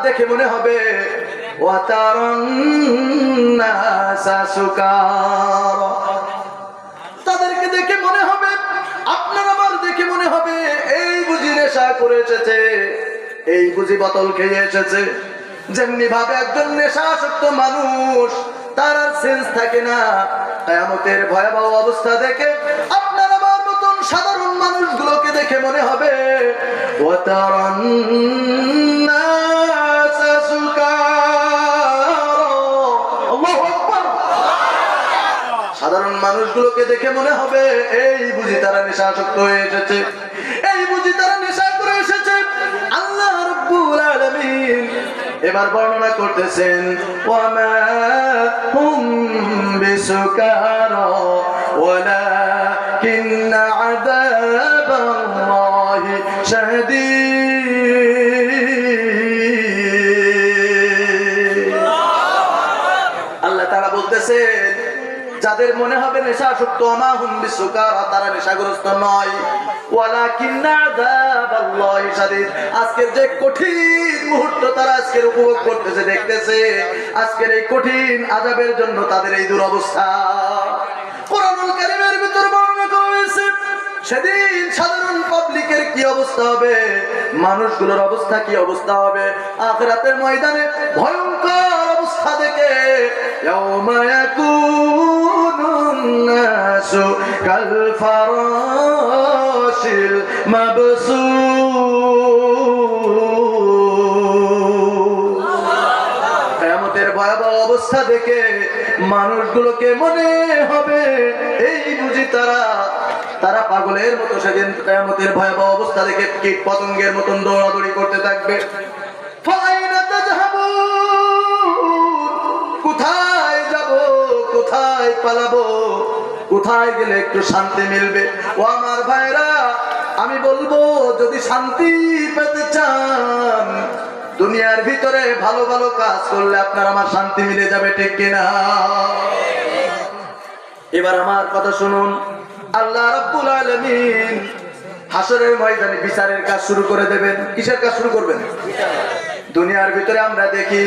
দেখে মনে হবে তাদেরকে দেখে মনে হবে, আপনার আমার দেখে মনে হবে এই বুঝি নেশা করে এসেছে, এই বুঝি বোতল খেয়ে এসেছে। যেমনি ভাবে একজন নেশাসক্ত মানুষ তার আর সেন্স থাকে না, কিয়ামতের ভয়াবহ অবস্থা দেখে আপনার আমার মতন সাধারণ মানুষগুলোকে দেখে মনে হবে সাধারণ মানুষগুলোকে দেখে মনে হবে এই বুঝি তারা নেশাসক্ত হয়ে এসেছে, এই বুঝি তারা নেশা করে এসেছে। আল্লাহ রাব্বুল আলামিন এবার বর্ণনা করতেছেন ওয়ামা হুম বিসুকারা ওয়ালাকিন্না আযাবাল্লাহি শাদীদ। আল্লাহ তাআলা বলতেছেন যাদের মনে হবে নেশাসক্ত মা হুম বিসুকারা, তারা নেশাগ্রস্ত নয়, ওয়ালাকিন্না আযাবাল্লাহি শাদীদ। আজকের যে কঠিন মুহূর্ত তারা আজকের উপভোগ করতেছে, দেখতেছে, আজকের এই কঠিন আযাবের জন্য তাদের এই দুরবস্থা। কোরআনুল কারীমের ভিতর বর্ণনা করা হয়েছে সেদিন সাধারণ পাবলিকের কি অবস্থা হবে, মানুষগুলোর অবস্থা কি অবস্থা হবে আখিরাতের ময়দানে ভয়ঙ্কর অবস্থা দেখে। ইয়াউমা ইয়াকুনুন নাসু কাল ফারাশিল মাবসুস। কিয়ামতের ভয়াবহ অবস্থা দেখে মানুষগুলোকে মনে হবে এই বুঝি তারা পাগলের মতো সেদিন কিয়ামতের ভয়াবহ অবস্থা দেখে কীট পতঙ্গের মতন দৌড়াদৌড়ি করতে থাকবে। ফাইনা তাযহাবুন, কোথায় যাব, কোথায় পালাবো, কোথায় গেলে একটু শান্তি মিলবে? ও আমার ভাইরা, আমি বলবো যদি শান্তি পেতে চান দুনিয়ার ভিতরে ভালো ভালো কাজ করলে আপনার আমার শান্তি মিলে যাবে, ঠিক কিনা? এবার আমার কথা শুনুন। আল্লাহ রাব্বুল আলামিন হাসরের ময়দানে বিচারের কাজ শুরু করে দেবেন। কিসের কাজ শুরু করবেন? দুনিয়ার ভিতরে আমরা দেখি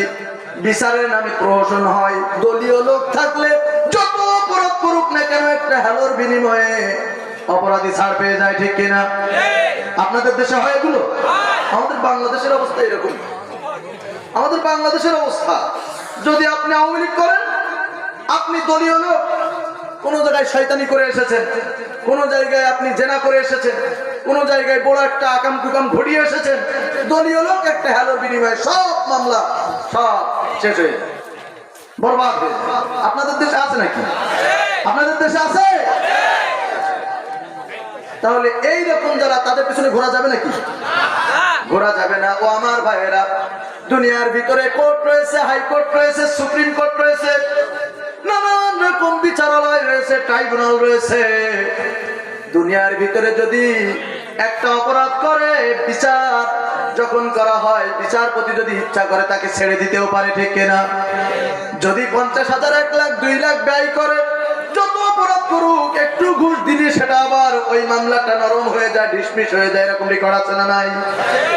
বিচারের নামে প্রহসন হয়, দলীয় লোক থাকলে যত অপরাধ করুক না কেন একটা হ্যালোর বিনিময়ে অপরাধী ছাড় পেয়ে যায়, ঠিক কিনা? আপনাদের দেশে হয় এগুলো? আমাদের বাংলাদেশের অবস্থা এরকম। আমাদের বাংলাদেশের অবস্থা, যদি আপনি আওয়ামী লীগ করেন, আপনি দলীয় লোক, কোন জায়গায় শয়তানি করে এসেছেন, কোন জায়গায় আপনি জেনা করে এসেছেন, কোন জায়গায় বড় একটা আকাম কুকাম ঘটিয়ে এসেছেন, দলীয় লোক একটা হ্যালোর বিনিময়ে সব মামলা সব শেষ হয়ে বরবাদ হয়ে। আপনাদের দেশে আছে নাকি? আপনাদের দেশে আছে? তাহলে এই রকম যারা, তাদের পিছনে ঘোরা যাবে নাকি? ঘোরা যাবে না। ও আমার ভাইয়েরা, দুনিয়ার ভিতরে কোর্ট রয়েছে, হাইকোর্ট রয়েছে, সুপ্রিম কোর্ট রয়েছে, নানান রকম বিচারালয় রয়েছে, ট্রাইব্যুনাল রয়েছে। দুনিয়ার ভিতরে যদি একটা অপরাধ করে বিচার যখন করা হয়, বিচারপতি যদি ইচ্ছা করে তাকে ছেড়ে দিতেও পারে, ঠিক কিনা? যদি 50,000, 1 লাখ, 2 লাখ ব্যয় করে, যত অপরাধ করুক, একটু ঘুষ দিলে সেটা আবার ওই মামলাটা নরম হয়ে যায়, ডিসমিস হয়ে যায়। এরকম রেকর্ড আছে না নাই?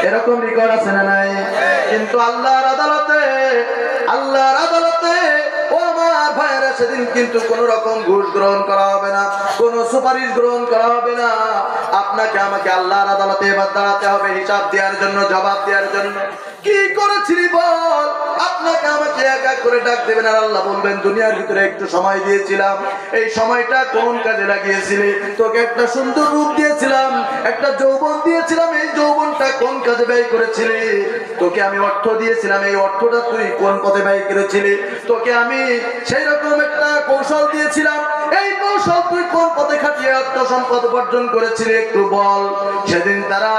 এরকম রেকর্ড আছে না নাই? কিন্তু আল্লাহর আদালতে ও আমার ভাইয়েরা, সেদিন কিন্তু কোন রকম ঘুষ গ্রহণ করা হবে না, কোন সুপারিশ গ্রহণ করা হবে না। আপনাকে আমাকে আল্লাহর আদালতে এবার দাঁড়াতে হবে হিসাব দেওয়ার জন্য, জবাব দেওয়ার জন্য। কি করেছিলি বল? আপনাকে আমাকে এক এক করে ডাক দেবেন, আর আল্লাহ বলবেন দুনিয়ার ভিতরে একটু সময় দিয়েছিলাম, এই সময়টা কোন কাজে লাগিয়েছিলি? তোকে একটা সুন্দর রূপ দিয়েছিলাম, একটা যৌবন দিয়েছিলাম, এই যৌবনটা কোন কাজে ব্যয় করেছিলি? তোকে আমি অর্থ দিয়েছিলাম, এই অর্থটা তুই কোন পথে ব্যয় করেছিলি? তোকে আমি সেই রকম একটা কৌশল দিয়েছিলাম, এই কৌশল তুই কোন পথে খাটিয়ে অর্থ সম্পদ উপার্জন করেছিলি? একটু বল। সেদিন তারা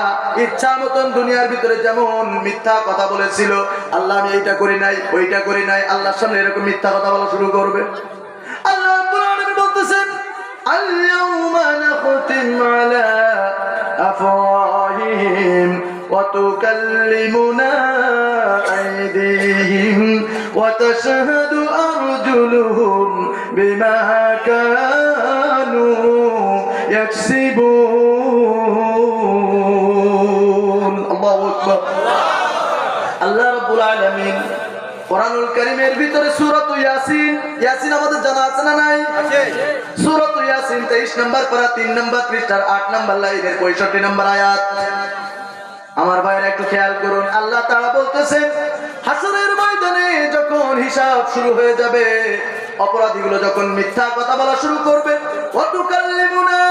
ইচ্ছা মতন দুনিয়ার ভিতরে যেমন মিথ্যা কথা বলেছিল, আল্লাহ আমি এইটা করি নাই, ওইটা করি নাই, আল্লাহর সামনে এরকম মিথ্যা কথা বলা শুরু করবে। আল্লাহ রাব্বুল আলামিন বলতেছেন আল-ইয়াউমা নাখতিম আলা আফওয়াহিহিম ওয়া তুকাল্লিমুনা আইদিহিম ওয়া তাশহাদু আরজুলুহুম বিমা কানু ইয়াকসিবুন। আল্লাহু আকবার। আল্লাহ রাব্বুল আলামিন কোরআনুল কারীমের ভিতরে সূরাত ইয়াসিন, ইয়াসিন আমাদের জানা আছে না নাই? আছে। সূরাত ইয়াসিন 23 নম্বর পারা 3 নম্বর পৃষ্ঠার 8 নম্বর লাইনের 65 নম্বর আয়াত। আমার ভাইরা একটু খেয়াল করুন, আল্লাহ তাআলা বলতেছেন হাসরের ময়দানে যখন হিসাব শুরু হয়ে যাবে, অপরাধীগুলো যখন মিথ্যা কথা বলা শুরু করবে, ওয়াতুকাল্লিমুনা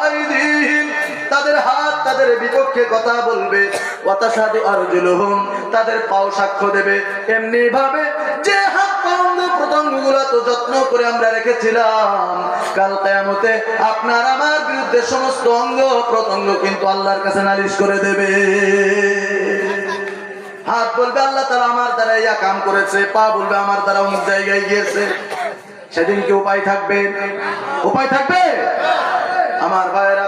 আইদিহিম, তাদের হাত তাদের বিপক্ষে কথা বলবে, ওয়াতাশহাদু আরজুলুহুম, তাদের পাও সাক্ষ্য দেবে। এমনি ভাবে যে হাত পা অঙ্গ প্রত্যঙ্গগুলো তো যত্ন করে আমরা রেখেছিলাম, কাল কিয়ামতে আপনার আমার বিরুদ্ধে সমস্ত অঙ্গ প্রত্যঙ্গ কিন্তু আল্লাহর কাছে নালিশ করে দেবে। হাত বলবে আল্লাহ তাআলা আমার দ্বারা ইয়া কাম করেছে, পা বলবে আমার দ্বারা অমুক জায়গায় গিয়েছে। সেদিন কি উপায় থাকবে? উপায় থাকবে? আমার ভাইরা,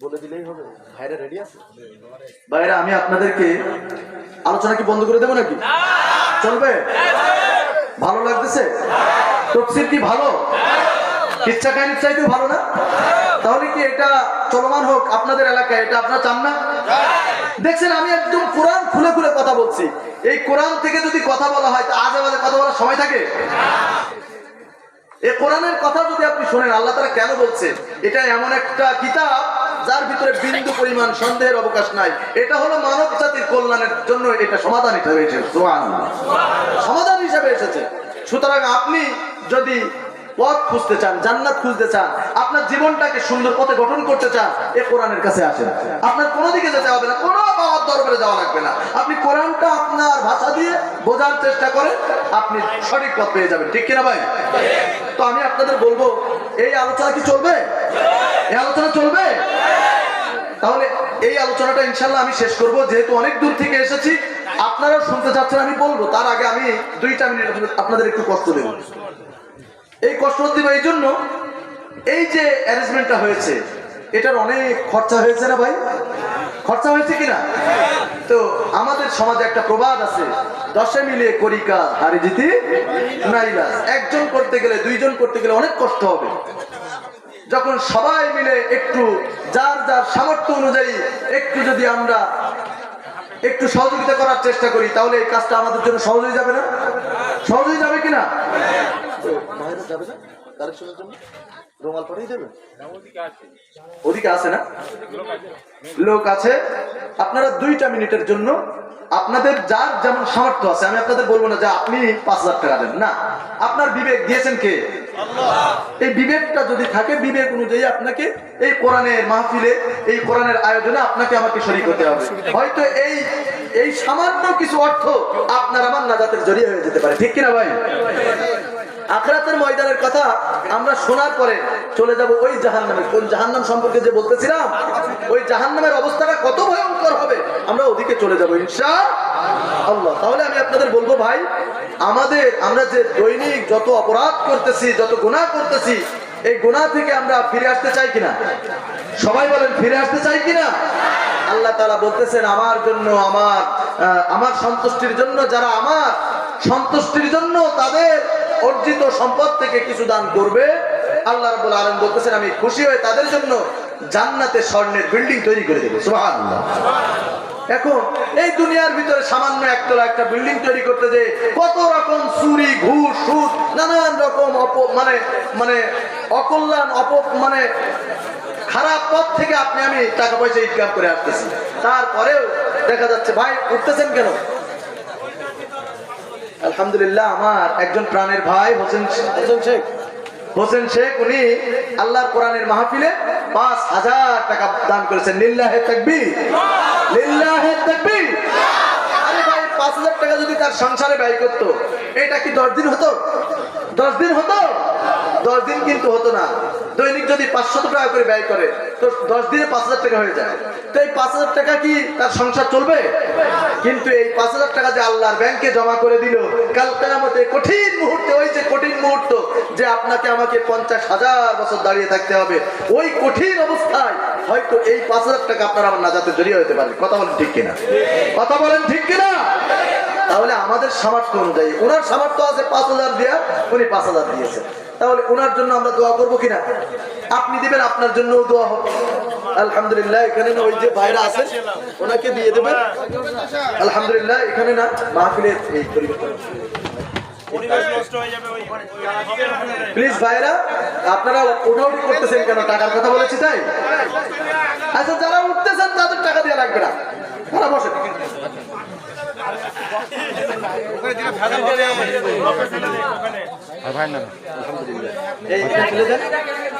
বলে দিলেই হবে। ভাইরা রেডি আছে? ভাইরা আমি আপনাদেরকে আলোচনা কি বন্ধ করে দেবো নাকি? চলবে? ভালো লাগতেছে? তাফসীর কি ভালো? ইচ্ছা কাহিনীর চাইতেও ভালো না? তাহলে কি এটা চলমান হোক আপনাদের এলাকায়? এটা আপনারা চান না? দেখছেন আমি একদম কোরআন খুলে খুলে কথা বলছি। এই কোরআন থেকে যদি কথা বলা হয় তা আজে বাজে কথা বলার সময় থাকে? এই কোরআনের কথা যদি আপনি শোনেন আল্লাহ তাআলা কেন বলছে, এটা এমন একটা কিতাব যার ভিতরে বিন্দু পরিমাণ সন্দেহের অবকাশ নাই। এটা হলো মানব জাতির কল্যাণের জন্য, এটা সমাধান হিসেবে এসেছে। সুবহানাল্লাহ, সমাধান হিসেবে এসেছে। সুতরাং আপনি যদি পথ খুঁজতে চান, জান্নাত খুঁজতে চান, আপনার জীবনটাকে সুন্দর পথে গঠন করতে চান, এই কোরআনের কাছে আসেন। আপনার কোনো দিকে যেতে হবে না, কোনো বাবার দরবারে যাওয়া লাগবে না। আপনি কোরআনটা আপনার ভাষা দিয়ে বোঝার চেষ্টা করেন, আপনি সঠিক পথ পেয়ে যাবেন। ঠিক কিনা ভাই? তো আমি আপনাদের বলবো, এই আলোচনা কি চলবে? এই আলোচনা চলবে? তাহলে এই আলোচনাটা ইনশাল্লাহ আমি শেষ করব। যেহেতু অনেক দূর থেকে এসেছি, আপনারাও শুনতে চাচ্ছেন, আমি বলবো। তার আগে আমি 2টা মিনিট আপনাদের একটু কষ্ট দেব। এই কষ্ট দিব এই জন্য, এই যে অ্যারেঞ্জমেন্টটা হয়েছে এটার অনেক খরচা হয়েছে না ভাই? খরচা হয়েছে কিনা? তো আমাদের সমাজে একটা প্রবাদ আছে, 10 মিলে করি কাজ হারি জিতি নাইলাস। একজন করতে গেলে, 2জন করতে গেলে অনেক কষ্ট হবে। যখন সবাই মিলে একটু যার যার সামর্থ্য অনুযায়ী একটু যদি আমরা একটু সহযোগিতা করার চেষ্টা করি, তাহলে এই কাজটা আমাদের জন্য সহজ হয়ে যাবে না? সহজ হয়ে যাবে কিনা? বাইরে যাবে না কালেকশনের জন্য রুমাল পাঠিয়ে দেবে? ওদিকে আছে না? লোক আছে। আপনারা 2টা মিনিটের জন্য আপনাদের যার যেমন সামর্থ্য আছে, আমি আপনাদের বলবো না যে আপনি 5000 টাকা দেন, না। আপনার বিবেক দিয়েছেন কে? আল্লাহ। এই বিবেকটা যদি থাকে, বিবেক অনুযায়ী আপনাকে এই কোরআনের মাহফিলে, এই কোরআনের আয়োজনে আপনাকে আমাকে শরীক হতে হবে। হয়তো এই সামান্য কিছু অর্থ আপনার আমার নাজাতের জড়িয়ে হয়ে যেতে পারে। ঠিক কিনা ভাই? আখিরাতের ময়দানের কথা আমরা শোনার পরে চলে যাব ওই জাহান্নামে। কোন জাহান্নাম সম্পর্কে যে বলতেছিলাম, ওই জাহান্নামের অবস্থাটা কত ভয়ঙ্কর হবে, আমরা ওদিকে চলে যাব ইনশাআল্লাহ। তাহলে আমি আপনাদের বলবো ভাই, আমরা যে দৈনিক যত অপরাধ করতেছি, যত গুনাহ করতেছি, এই গুনাহ থেকে আমরা ফিরে আসতে চাই কিনা? সবাই বলেন, ফিরে আসতে চাই কিনা? আল্লাহ তাআলা বলতেছেন, আমার জন্য, আমার সন্তুষ্টির জন্য, যারা আমার সন্তুষ্টির জন্য তাদের অর্জিত সম্পদ থেকে কিছু দান করবে, আল্লাহ রাব্বুল আলামিন বলতেছেন আমি খুশি হয়ে তাদের জন্য জান্নাতে স্বর্ণের বিল্ডিং তৈরি করে দেব। সুবহানাল্লাহ। এখন এই দুনিয়ার ভিতরে সামান্য একতলা একটা বিল্ডিং তৈরি করতে যে কত রকম চুরি, ঘুষ, সুদ, নানান রকম অকল্যাণ, খারাপ পথ থেকে আমি টাকা পয়সা ইনকাম করে আসতেছি। তারপরেও দেখা যাচ্ছে ভাই উঠতেছেন কেন? আলহামদুলিল্লাহ, আমার একজন প্রাণের ভাই হোসেন শেখ, উনি আল্লাহর কোরআনের মাহফিলে 5000 টাকা দান করেছেন। লিল্লাহে তাকবীর, লিল্লাহে তাকবীর। আরে ভাই, 5000 টাকা যদি তার সংসারে ব্যয় করতো, এটা কি 10 দিন হতো? 10 দিন হতো? 10 দিন কিন্তু হতো না। দৈনিক যদি 500 টাকা করে ব্যয় করে, তো 10 দিনে 5000 টাকা হয়ে যায়। তো এই 5000 টাকা কি তার সংসার চলবে? কিন্তু এই 5000 টাকা যে আল্লাহর ব্যাংকে জমা করে দিল, কাল কিয়ামতে কঠিন মুহূর্তে, ওই যে কঠিন মুহূর্ত যে আপনাকে আমাকে 50,000 বছর দাঁড়িয়ে থাকতে হবে, ওই কঠিন অবস্থায় হয়তো এই 5000 টাকা আপনার আমার নাজাতে জড়িয়ে হতে পারে। কথা বলেন ঠিক কিনা? কথা বলেন ঠিক কিনা? তাহলে আমাদের সামর্থ্য অনুযায়ী, ওনার সামর্থ্য আছে 5000 দেওয়ার, উনি 5000 দিয়েছেন, তাহলে ওনার জন্য আমরা দোয়া করবো কিনা? আপনি দিবেন, আপনার জন্য দোয়া হবে। আলহামদুলিল্লাহ এখানে না ওই যে ভাইরা আছেন ওনাকে দিয়ে দেবেন। আলহামদুলিল্লাহ এখানে না মাহফিলের এই পরিবর্তন প্লিজ ভাইরা আপনারা উঠাউঠি করতেছেন কেন? টাকার কথা বলেছি তাই? আচ্ছা যারা উঠতেছেন তাদের টাকা দেওয়া লাগবে না, তারা বসে।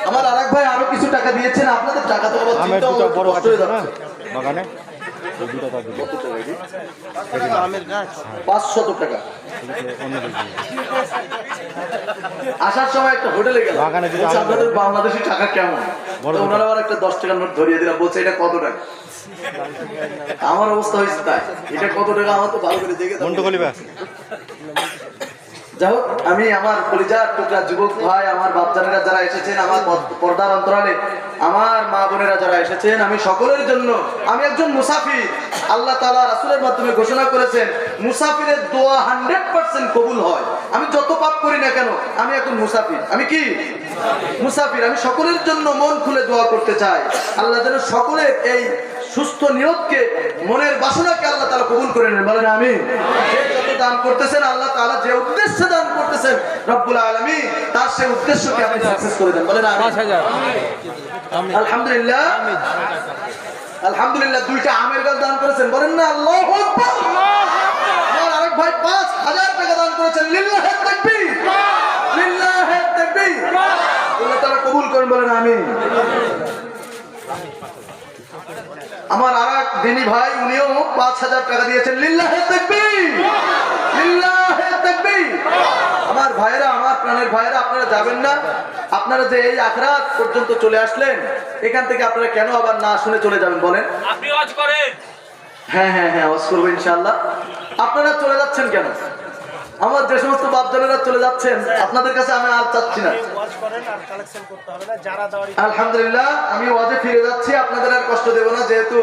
আমার আরেক ভাই আরো কিছু টাকা দিয়েছেন, আপনাদের টাকা তো আবার 500 টাকা। আসার সময় একটা হোটেলে গেল, আপনাদের বাংলাদেশি টাকা কেমন? ওনারা আবার একটা 10 টাকার নোট ধরিয়ে দিলাম, বলছে এটা কত টাকা। আমার অবস্থা হয়েছে তাই, এটা কত টাকা আমার তো ভালো করে দেখে। যাই হোক, আমি আমার কলিজার টুকরা যুবক ভাই, আমার বাপজানেরা যারা এসেছেন, আমার পর্দার অন্তরালে আমার মা বোনেরা যারা এসেছেন, আমি সকলের জন্য, আমি একজন মুসাফির। আল্লাহ তাআলা রাসূলের মাধ্যমে ঘোষণা করেছেন মুসাফিরের দোয়া 100% কবুল হয়। আমি যত পাপ করি না কেন, আমি এখন মুসাফির। আমি কি মুসাফির? আমি সকলের জন্য মন খুলে দোয়া করতে চাই। আল্লাহ যেন সকলের এই সুস্থ নিয়তকে, মনের বাসনাকে আল্লাহ তাআলা কবুল করে নেন, বলেন আমিন। দান করতেছেন আল্লাহ তাআলা, যে উদ্দেশ্যে দান করতেছেন রব্বুল আলামিন, তার সেই উদ্দেশ্যকে আপনি সাকসেস করে দেন, বলেন আমিন। আলহামদুলিল্লাহ, আলহামদুলিল্লাহ। 2টা আমের গাছ দান করেছেন, বলেন না আল্লাহু আকবার। আমার আরেক ভাই 5000 টাকা দান করেছেন, লিল্লাহি তাকবীর, লিল্লাহি তাকবীর। আল্লাহ তাআলা কবুল করেন, বলেন আমিন। আমার আরেক দিনী ভাই, উনিও 5000 টাকা দিয়েছেন, লিল্লাহি তাকবীর, লিল্লাহি তাকবীর। আমার ভাইরা, আমার প্রাণের ভাইরা, আপনারা যাবেন না? আপনারা যে এই আখরাত পর্যন্ত চলে আসলেন, এখান থেকে আপনারা কেন আবার না শুনে চলে যাবেন বলেন? আপনি ওয়াজ করেন। হ্যাঁ হ্যাঁ হ্যাঁ, ওয়াজ করব ইনশাআল্লাহ। আপনারা চলে যাচ্ছেন কেন? আমার যে সমস্ত বাপজানেরা চলে যাচ্ছেন, আপনাদের কাছে আমি আর চাচ্ছি না। আলহামদুলিল্লাহ, আমি ওয়াজে ফিরে যাচ্ছি, আপনাদের আর কষ্ট দেব না, যেহেতু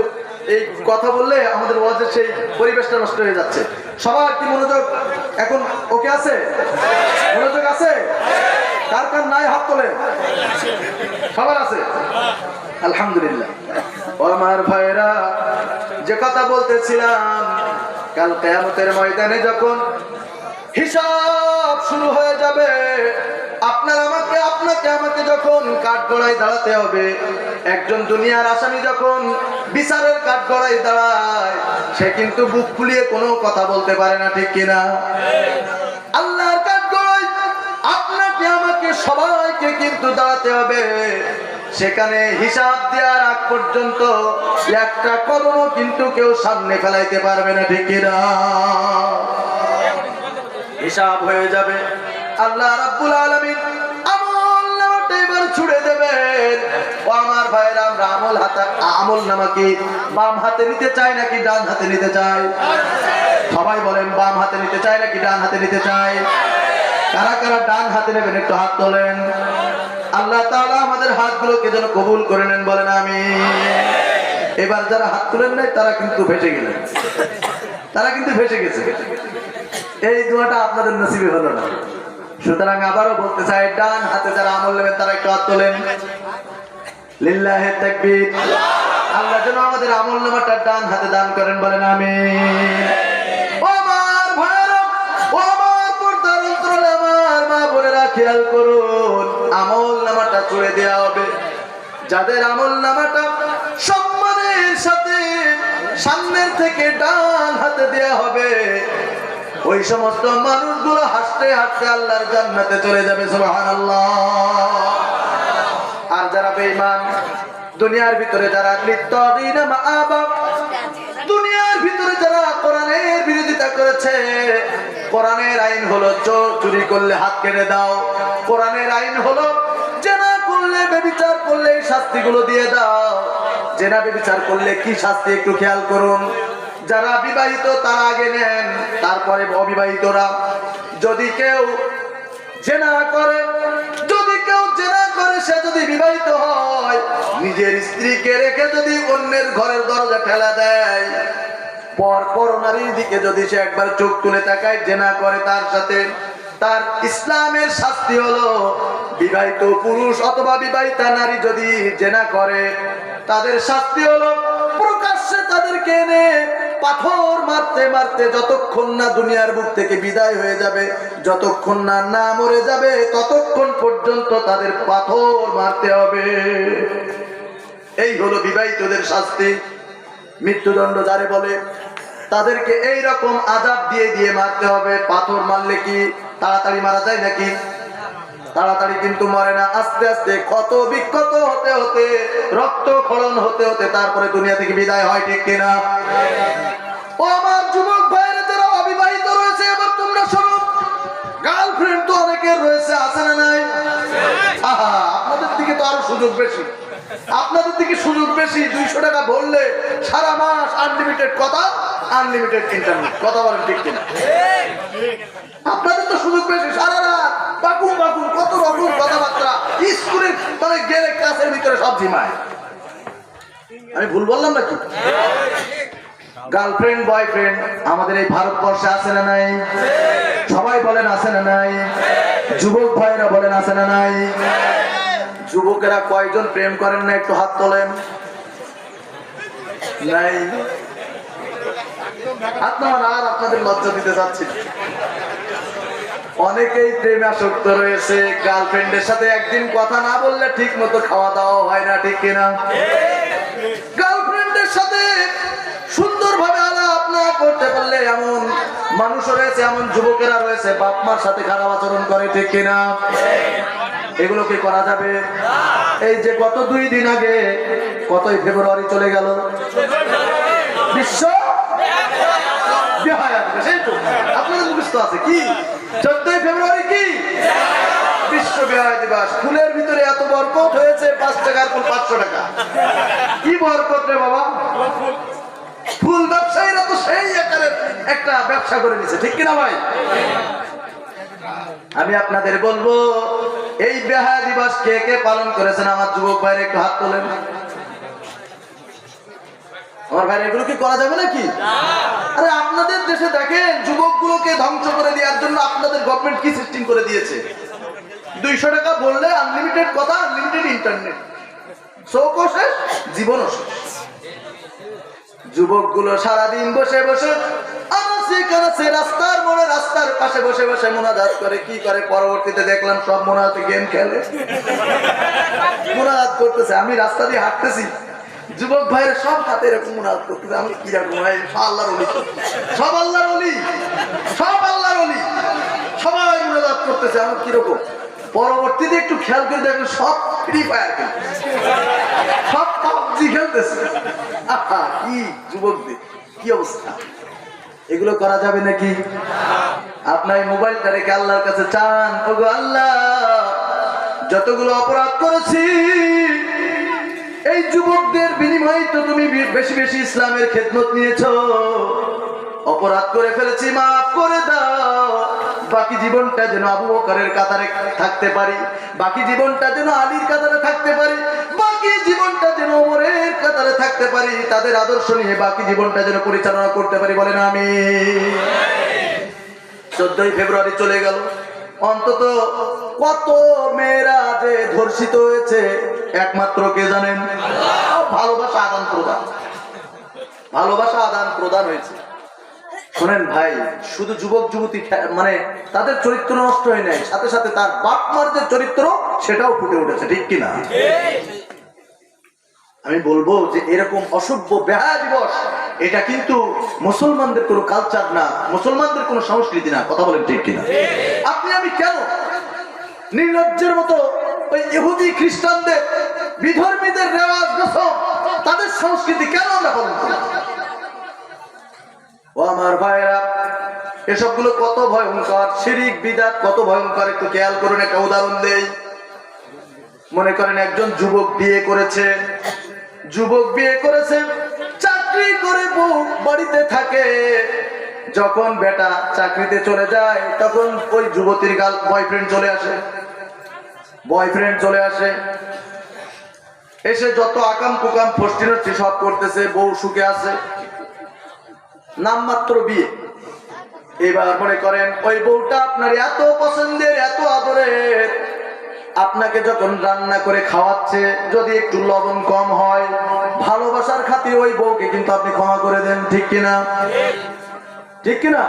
এই কথা বললে আমাদের ওয়াজের সেই পরিবেশটা নষ্ট হয়ে যাচ্ছে। সবার কি মনোযোগ এখন ওকে আছে? মনোযোগ আছে? কার কার নাই হাত তোলে? সবার আছে? আলহামদুলিল্লাহ। ও আমার ভাইরা, যে কথা বলতেছিলাম, কাল কিয়ামতের ময়দানে যখন হিসাব শুরু হয়ে যাবে, আপনাকে আমাকে যখন কাঠগড়ায় দাঁড়াতে হবে, একজন দুনিয়ার আসামি যখন বিচারের কাঠগড়ায় দাঁড়ায়, সে কিন্তু বুক ফুলিয়ে কোনো কথা বলতে পারে না, ঠিক কিনা? আল্লাহর কাঠগড়ায় আপনাকে আমাকে সবাইকে কিন্তু দাঁড়াতে হবে। সেখানে হিসাব দেওয়ার আগ পর্যন্ত একটা কদমও কিন্তু কেউ সামনে ফেলাইতে পারবে না, ঠিক কিনা? হিসাব হয়ে যাবে, আল্লাহ রাব্বুল আলামিন আমলনামাটা এবার ছুড়ে দেবেন। ও আমার ভাইরা, আমরা আমলনামা কি বাম হাতে নিতে চাই নাকি ডান হাতে নিতে চাই? সবাই বলেন, বাম হাতে নিতে চাই নাকি ডান হাতে নিতে চাই? কারা কারা ডান হাতে নেবেন একটু হাত তোলেন। আল্লাহ তাআলা আমাদের হাতগুলোকে যেন কবুল করে নেন, বলেন আমিন। এবার যারা হাত তুলেন নাই তারা কিন্তু ভেসে গেলেন, তারা কিন্তু ভেসে গেছে। এই দোয়াটা আপনাদের নসিবে হলো না। সুতরাং আবারও বলতে চাই, ডান হাতে যারা আমল নেবেন তারা একটু হাত তোলেন। লিল্লাহি তাকবীর। আল্লাহ যেন আমাদের আমল নামাটা ডান হাতে দান করেন, বলেন আমিন। ও আমার ভাইরা, ও আমার পর্দার অন্তরালে আমার মা বোনেরা, খেয়াল করুন, আমল নামাটা ছুড়ে দেওয়া হবে। যাদের আমল নামাটা সম্মানের সাথে সামনের থেকে ডান হাতে দেওয়া হবে, ওই সমস্ত মানুষগুলো হাসতে হাসতে আল্লাহর জান্নাতে চলে যাবে, সুবহানাল্লাহ। আর যারা বেঈমান, দুনিয়ার ভিতরে যারা লিত্তাগিন মাআবা, দুনিয়ার ভিতরে যারা কোরআনের বিরোধিতা করেছে, কোরআনের আইন হলো চুরি করলে হাত কেটে দাও, কোরআনের আইন হলো জেনা করলে, ব্যভিচার করলে এই শাস্তিগুলো দিয়ে দাও। জেনা ব্যভিচার করলে কি শাস্তি একটু খেয়াল করুন। যারা বিবাহিত তারা আগে নেন, তারপরে অবিবাহিতরা। যদি কেউ জেনা করে, সে যদি বিবাহিত হয়, নিজের স্ত্রীকে রেখে যদি অন্যের ঘরের দরজা ঠেলা দেয়, পর নারীর দিকে যদি সে একবার চোখ তুলে তাকায়, জেনা করে তার সাথে, তার ইসলামের শাস্তি হলো বিবাহিত পুরুষ অথবা বিবাহিতা নারী যদি জেনা করে, তাদের শাস্তি হলো প্রকাশ্যে তাদেরকে এনে পাথর মারতে মারতে যতক্ষণ না দুনিয়ার বুক থেকে বিদায় হয়ে যাবে, যতক্ষণ না না মরে যাবে, ততক্ষণ পর্যন্ত তাদের পাথর মারতে হবে। এই হলো বিবাহিতদের শাস্তি। মৃত্যুদণ্ড যারে বলে তাদেরকে এই রকম আযাব দিয়ে দিয়ে মারতে হবে। পাথর মারলে কি তাড়াতাড়ি মারা যায় নাকি? তাড়াতাড়ি কিন্তু মরে না, আস্তে আস্তে ক্ষত বিক্ষত হতে হতে, রক্তক্ষরণ হতে হতে তারপরে দুনিয়া থেকে বিদায় হয়, ঠিক কিনা? ও আমার যুবক ভাইরা যারা অবিবাহিত রয়েছে, এবার তোমরা শোনো, গার্লফ্রেন্ড তো অনেকের রয়েছে, আছে না নাই? আহা, আপনাদের দিকে তো আরো সুযোগ বেশি, আপনাদের দিকে সুযোগ বেশি। 200 টাকা ভরলে সারা মাস আনলিমিটেড কথা, আনলিমিটেড ইন্টারনেট। কথা বলেন ঠিক কিনা? আপনাদের তো সুযোগ বেশি, সারা রাত বাকুম বাকুম কত রকম কথাবার্তা, স্কুলে মানে গেলে ক্লাসের ভিতরে সব ঝিমায়। আমি ভুল বললাম নাকি? গার্লফ্রেন্ড বয়ফ্রেন্ড আমাদের এই ভারতবর্ষে আছে না নাই? সবাই বলেন আছে না নাই? যুবক ভাইরা বলেন আছে না নাই? যুবকেরা কয়জন প্রেম করেন না একটু হাত তোলেন। নাই? আপনারা আর আপনাদের লজ্জা দিতে চাচ্ছি না। অনেকেই প্রেমে আসক্ত রয়েছে। গার্লফ্রেন্ডের সাথে একদিন কথা না বললে ঠিক মতো খাওয়া দাওয়া হয় না, ঠিক কিনা? গার্লফ্রেন্ডের সাথে সুন্দরভাবে আলাপ না করতে পারলে এমন মানুষ রয়েছে, এমন যুবকেরা রয়েছে বাপ মার সাথে খারাপ আচরণ করে, ঠিক কিনা? এগুলো কি করা যাবে? এই যে গত 2 দিন আগে, কতই ফেব্রুয়ারি চলে গেল, বিশ্ব বেহায়া দিবস। এই তো আপনাদের মুখস্থ আছে কি? 14ই ফেব্রুয়ারি কি? বিশ্ব বেহায়া দিবস। ফুলের ভিতরে এত বরকত হয়েছে, 5 টাকার ফুল 500 টাকা। কি বরকত রে বাবা! ফুল ব্যবসায়ীরা তো সেই আকারের একটা ব্যবসা করে নিছে, ঠিক কিনা ভাই? আমি আপনাদের বলবো, এই বেহায়া দিবস কে কে পালন করেছেন? আমার যুবক ভাইরা একটু হাত তোলেন। আমার ভাই, এগুলো কি করা যাবে নাকি? আরে আপনাদের দেশে দেখেন, যুবকগুলোকে ধ্বংস করে দেওয়ার জন্য আপনাদের গভর্নমেন্ট কি সিস্টেম করে দিয়েছে? 200 টাকা বললে আনলিমিটেড কথা, আনলিমিটেড ইন্টারনেট, শোকও শেষ, জীবনও শেষ। যুবকগুলো সারাদিন বসে বসে রাস্তার মোড়ে, রাস্তার পাশে বসে বসে মোনাজাত করে। কি করে? পরবর্তীতে দেখলাম সব মোনাজাতে গেম খেলে, মোনাজাত করতেছে। আমি রাস্তা দিয়ে হাঁটতেছি, যুবক ভাইরা সব হাতে এরকম মোনাজাত করতেছে। আমি কিরকম ভাই, আল্লাহর ওলি, সব আল্লাহর ওলি, সব আল্লাহর ওলি, সবাই মোনাজাত করতেছে। আমি কিরকম? পরবর্তীতে একটু খেয়াল করে দেখেন সব ফ্রি ফায়ার খেলতেছে, সব পাবজি খেলতেছে। কি যুবকদের কি অবস্থা! এগুলো করা যাবে নাকি? আপনার মোবাইলটা রেখে আল্লাহর কাছে চান, ওগো আল্লাহ, যতগুলো অপরাধ করেছি এই যুবকদের বিনিময়ে তো তুমি বেশি বেশি ইসলামের খেদমত নিয়েছো। অপরাধ করে ফেলেছি, মাফ করে দাও। বাকি জীবনটা যেন আবু বকরের কাতারে থাকতে পারি, বাকি জীবনটা যেন আলীর কাতারে থাকতে পারি, বাকি জীবনটা যেন ওমরের কাতারে থাকতে পারি, তাদের আদর্শ নিয়ে বাকি জীবনটা যেন পরিচালনা করতে পারি। বলেন আমিন। 14ই ফেব্রুয়ারি চলে গেল, অন্তত কত মেয়েরা যে ধর্ষিত হয়েছে একমাত্র কে জানেন? ভালোবাসা আদান প্রদান, ভালোবাসা আদান প্রদান হয়েছে। শোনেন ভাই, শুধু যুবক যুবতী মানে তাদের চরিত্র নষ্ট হয় নাই, সাথে সাথে তার বাপ মার যে চরিত্র সেটাও ফুটে উঠেছে, ঠিক কিনা? আমি বলবো যে এরকম অসভ্য বেহায়া দিবস, এটা কিন্তু মুসলমানদের কোনো কালচার না, মুসলমানদের কোনো সংস্কৃতি না। কথা বলেন ঠিক কিনা? আপনি আমি কেন নির্লজ্জের মতো ওই ইহুদি খ্রিস্টানদের, বিধর্মীদের রেওয়াজ রসম, তাদের সংস্কৃতি কেন আমরা পালন করি? ও আমার ভাইরা, এসবগুলো কত ভয়ঙ্কর, শিরিক বিদআত কত ভয়ঙ্কর, একটু খেয়াল করুন। একটা উদাহরণ দেই। মনে করেন একজন যুবক বিয়ে করেছে, চাকরি করে বউ বাড়িতে থাকে। যখন বেটা চাকরিতে চলে যায় তখন ওই যুবতীর বয়ফ্রেন্ড চলে আসে, এসে যত আকাম কুকাম ফষ্টি নষ্টি সব করতেছে, বউ সুখে আছে, নামমাত্র বিয়ে। এবার মনে করেন ওই বউটা আপনার এত পছন্দের, এত আদরের, আপনাকে যখন রান্না করে খাওয়াচ্ছে যদি একটু লবণ কম হয়, ভালোবাসার খাতিরে ওই বউকে কিন্তু আপনি ক্ষমা করে দেন, ঠিক কিনা? ঠিক কিনা?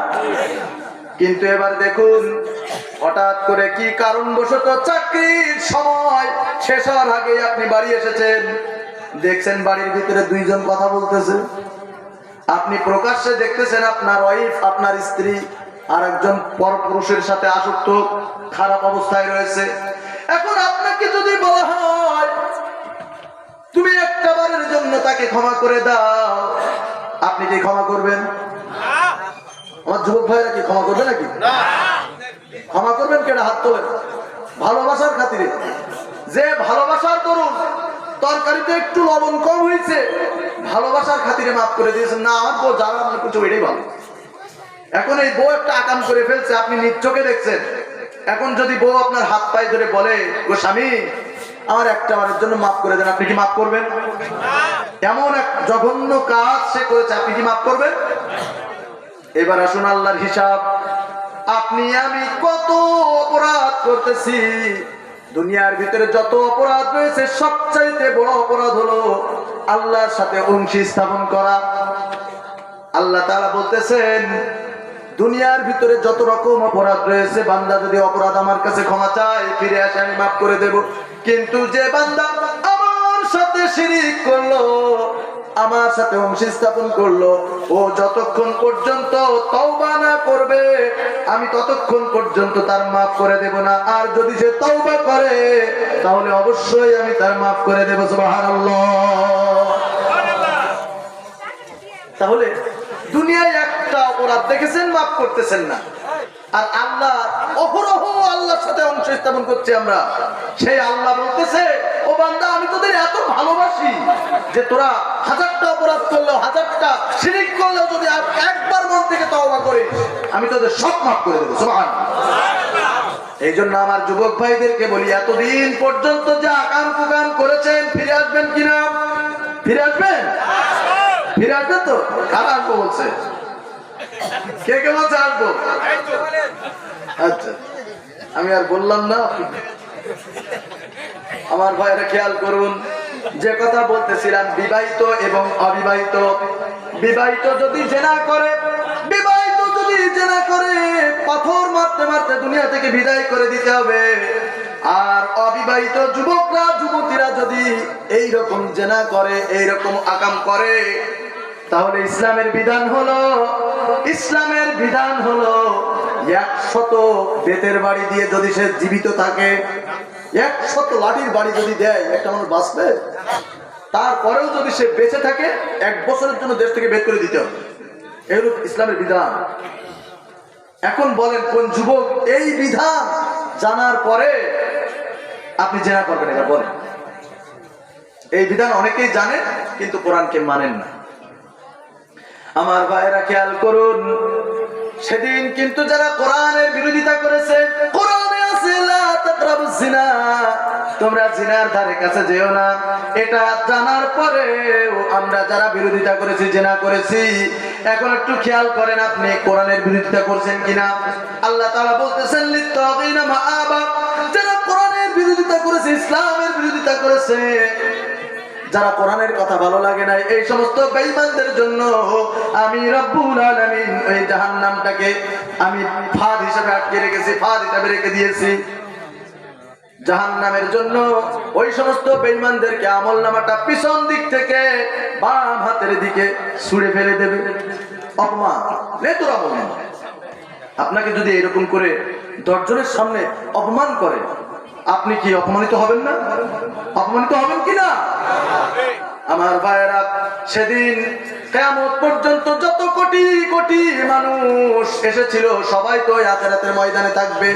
কিন্তু এবার দেখুন, হঠাৎ করে কি কারণবশত চাকরির সময় শেষ হওয়ার আগে আপনি বাড়ি এসেছেন, দেখছেন বাড়ির ভিতরে দুইজন কথা বলতেছে, আপনি প্রকাশ্যে দেখতেছেন আপনার ওয়াইফ, আপনার স্ত্রী আর একজন পরপুরুষের সাথে আসক্ত খারাপ অবস্থায় রয়েছে। এখন আপনাকে যদি বলা হয় তুমি একটা বারের জন্য তাকে ক্ষমা করে দাও, আপনি কি ক্ষমা করবেন? আমার যুবক ভাইরা কি ক্ষমা করবে নাকি? ক্ষমা করবেন কেনা? হাত তোলেন। ভালোবাসার খাতিরে, যে ভালোবাসার দরুন তরকারিতে একটু লবণ কম হয়েছে, ভালোবাসার খাতিরে মাফ করে দিয়েছেন। না আমার বউ যারা আপনার কিছু এটাই ভালো। এখন এই বউ একটা আকাম করে ফেলছে, আপনি নিজ চোখে দেখছেন। এখন যদি বউ আপনার হাত পায়ে ধরে বলে গো স্বামী আমার একটা বারের জন্য মাফ করে দেন, আপনি কি মাফ করবেন? এমন এক জঘন্য কাজ সে করেছে, আপনি কি মাফ করবেন? এবার আসুন আল্লাহর হিসাব। আপনি আমি কত অপরাধ করতেছি, দুনিয়ার ভিতরে যত অপরাধ রয়েছে সবচাইতে বড় অপরাধ হলো আল্লাহর সাথে অংশী স্থাপন করা। আল্লাহ তাআলা বলতেছেন দুনিয়ার ভিতরে যত রকম অপরাধ রয়েছে, বান্দা যদি অপরাধ আমার কাছে ক্ষমা চায়, ফিরে আসে, আমি মাফ করে দেব। কিন্তু যে বান্দা আমার সাথে শিরিক করলো, আমার সাথে অংশী স্থাপন করলো, ও যতক্ষণ পর্যন্ত তওবা না করবে আমি ততক্ষণ পর্যন্ত তার মাফ করে দেব না। আর যদি সে তওবা করে তাহলে অবশ্যই আমি তার মাফ করে দেব। সুবহানাল্লাহ। তাহলে দুনিয়ায় একটা অপরাধ দেখেছেন, মাফ করতেছেন না, আর আল্লাহ অহরহ আল্লাহর সাথে অংশ স্থাপন করছে আমরা। সেই আল্লাহ বলতেছে ও বান্দা আমি তোদের এত ভালোবাসি যে তোরা হাজারটা অপরাধ করলেও, হাজারটা শিরক করলেও যদি একবার মন থেকে তওবা করিস আমি তোদের সব মাফ করে দেবো। সুবহানাল্লাহ। এই জন্য আমার যুবক ভাইদেরকে বলি, এতদিন পর্যন্ত যে আকাম কুকাম করেছেন ফিরে আসবেন কিনা? ফিরে আসবেন? ফিরে আসবেন তো? কারা আসবো বলছে? কে কে বলছে আসবো? আচ্ছা আমি আর বললাম না। আমার ভাইরা খেয়াল করুন, যে কথা বলতেছিলাম বিবাহিত এবং অবিবাহিত। বিবাহিত যদি জেনা করে, বিবাহিত যদি জেনা করে পাথর মারতে মারতে দুনিয়া থেকে বিদায় করে দিতে হবে। আর অবিবাহিত যুবকরা যুবতীরা যদি এইরকম জেনা করে, এইরকম আকাম করে, তাহলে ইসলামের বিধান হলো, ইসলামের বিধান হলো 100 বেতের বাড়ি দিয়ে যদি সে জীবিত থাকে, 100 লাঠির বাড়ি যদি দেয় একটা মানুষ বাঁচবে? তারপরেও যদি সে বেঁচে থাকে 1 বছরের জন্য দেশ থেকে বের করে দিতে হবে। এরূপ ইসলামের বিধান। এখন বলেন কোন যুবক এই বিধান জানার পরে আপনি জেনা করবেন? এটা বলেন। এই বিধান অনেকেই জানেন কিন্তু কোরআনকে মানেন না। আমার ভাইরা খেয়াল করুন, সেদিন কিন্তু যারা কোরআনের বিরোধিতা করেছে, কোরআনে আছে লা তাকরাবুজ জিনা, তোমরা জিনার ধারে কাছে যেও না, এটা জানার পরেও আমরা যারা বিরোধিতা করেছি, জিনা করেছি। এখন একটু খেয়াল করেন আপনি কোরআনের বিরোধিতা করছেন কিনা। আল্লাহ তাআলা বলতেছেন লিত্তাগিনা মাআবা, যারা কোরআনের বিরোধিতা করেছে, ইসলামের বিরোধিতা করেছে, যারা কোরআনের কথা ভালো লাগে না, এই সমস্ত বেঈমানদের জন্য আমি রব্বুল আলামিন ওই জাহান্নামটাকে আমি ফাঁদ হিসেবে আটকে রেখেছি, ফাঁদ হিসেবে রেখে দিয়েছি। জাহান্নামের জন্য ওই সমস্ত বেঈমানদেরকে আমলনামাটা পিছন দিক থেকে বাম হাতের দিকে ছুঁড়ে ফেলে দেবে। অপমান নেতুরা বলেন, আপনাকে যদি এরকম করে 10 জনের সামনে অপমান করে, আপনি কি অপমানিত হবেন না? অপমানিত হবেন কিনা? আমার ভাইয়েরা, সেদিন কিয়ামত পর্যন্ত যত কোটি কোটি মানুষ এসেছিল সবাই তো আখিরাতের ময়দানে থাকবে।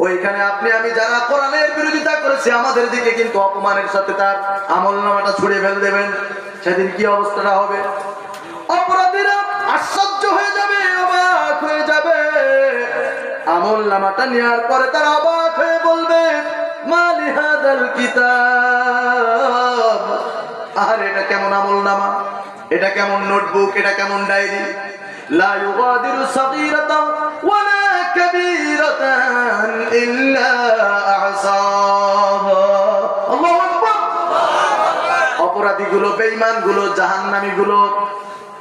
ওইখানে আপনি আমি যারা কোরআনের বিরোধিতা করেছি আমাদের দিকে কিন্তু অপমানের সাথে তার আমলনামাটা ছুঁড়ে ফেলে দেবেন। সেদিন কি অবস্থাটা হবে? অপরাধীরা আশ্চর্য হয়ে যাবে, অবাক হয়ে যাবে। আমলনামাটা নেওয়ার পরে তারা অবাক হয়ে বলবে মালি হাদাল কিতাব, আর এটা কেমন আমলনামা, এটা কেমন নোটবুক, এটা কেমন ডায়েরি। লা ইউগাদিরু সাগীরাতান ওয়ালা কাবীরাতান ইল্লা আহসা, অপরাধীগুলো, বেঈমানগুলো, জাহান্নামীগুলো,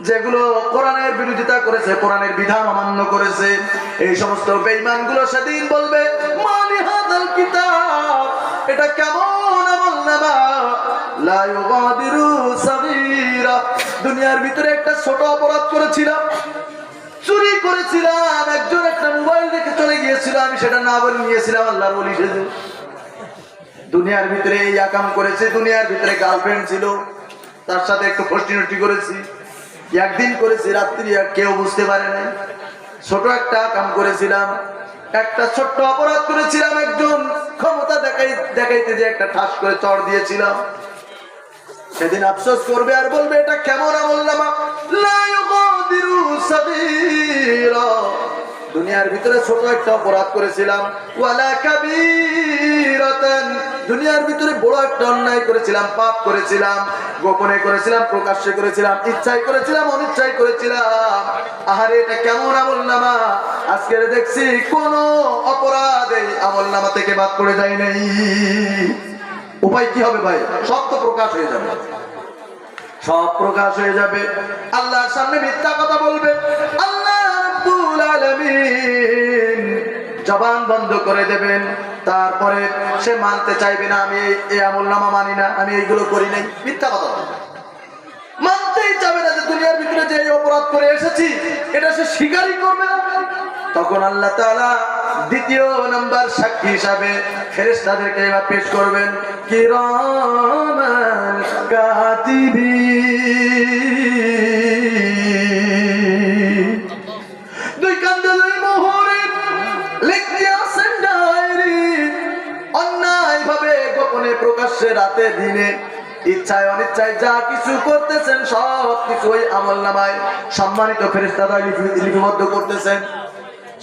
যেগুলো কোরআনের বিরোধিতা করেছে, কোরআনের বিধান অমান্য করেছে, এই সমস্ত বেঈমানগুলো সেদিন বলবে মালি হাযাল কিতাব, এটা কেমন আমলনামা, লা ইউগাদিরু সাগীরা, দুনিয়ার ভিতরে একটা ছোট অপরাধ করেছিলাম, চুরি করেছিলাম, একজন একটা মোবাইল রেখে চলে গিয়েছিল, আমি সেটা না বলে নিয়েছিলাম আল্লাহর ওলি সেজে। দুনিয়ার ভিতরে এই আকাম করেছে, দুনিয়ার ভিতরে গার্লফ্রেন্ড ছিল, তার সাথে একটু ফষ্টি করেছি, একদিন করেছি, রাত্রি আর কেউ বুঝতে পারে নাই, ছোট একটা কাম করেছিলাম, একটা ছোট্ট অপরাধ করেছিলাম, একজন ক্ষমতা দেখাইতে যে একটা ঠাস করে চড় দিয়েছিলাম, সেদিন আফসোস করবে আর বলবে এটা কেমন আমলনামা, লা ইউগাদিরু সাগীরা, দুনিয়ার ভিতরে ছোট একটা অপরাধ করেছিলাম, ওয়ালা কাবীরাতান, দুনিয়ার ভিতরে বড় একটা অন্যায় করেছিলাম, পাপ করেছিলাম, গোপনে করেছিলাম, প্রকাশ্যে করেছিলাম, ইচ্ছায় করেছিলাম, অনিচ্ছায় করেছিলাম, আহারে এটা কেমন আমলনামা, আজকে দেখছি কোন অপরাধে আমলনামা থেকে বাদ পড়ে যায় নাই। উপায় কি হবে ভাই? সব তো প্রকাশ হয়ে যাবে, সব প্রকাশ হয়ে যাবে, আল্লাহর সামনে মিথ্যা কথা বলবে, আল্লাহ রাব্বুল আলামিন জবান বন্ধ করে দেবেন, তারপরে সে মানতে চাইবে না, আমি এই আমলনামা মানি না, আমি এইগুলো করি নাই, মিথ্যা কথা মানতেই চাবে না, যে দুনিয়ার ভিতরে যে অপরাধ করে এসেছি এটা সে স্বীকারই করবে না। তখন আল্লাহ তাআলা দ্বিতীয় নাম্বার সাক্ষী হিসাবে ফেরেশতাদেরকে এবার পেশ করবেন, কিরামান কাতিবিন, দুই কান্দে দুই মোহরে লিখতে আছেন ডায়েরি, অন্যায় ভাবে গোপনে প্রকাশ্যে রাতে দিনে ইচ্ছায় অনিচ্ছায় যা কিছু করতেছেন সব কিছু ওই আমলনামায় সম্মানিত ফেরেশতারা লিপিবদ্ধ করতেছেন।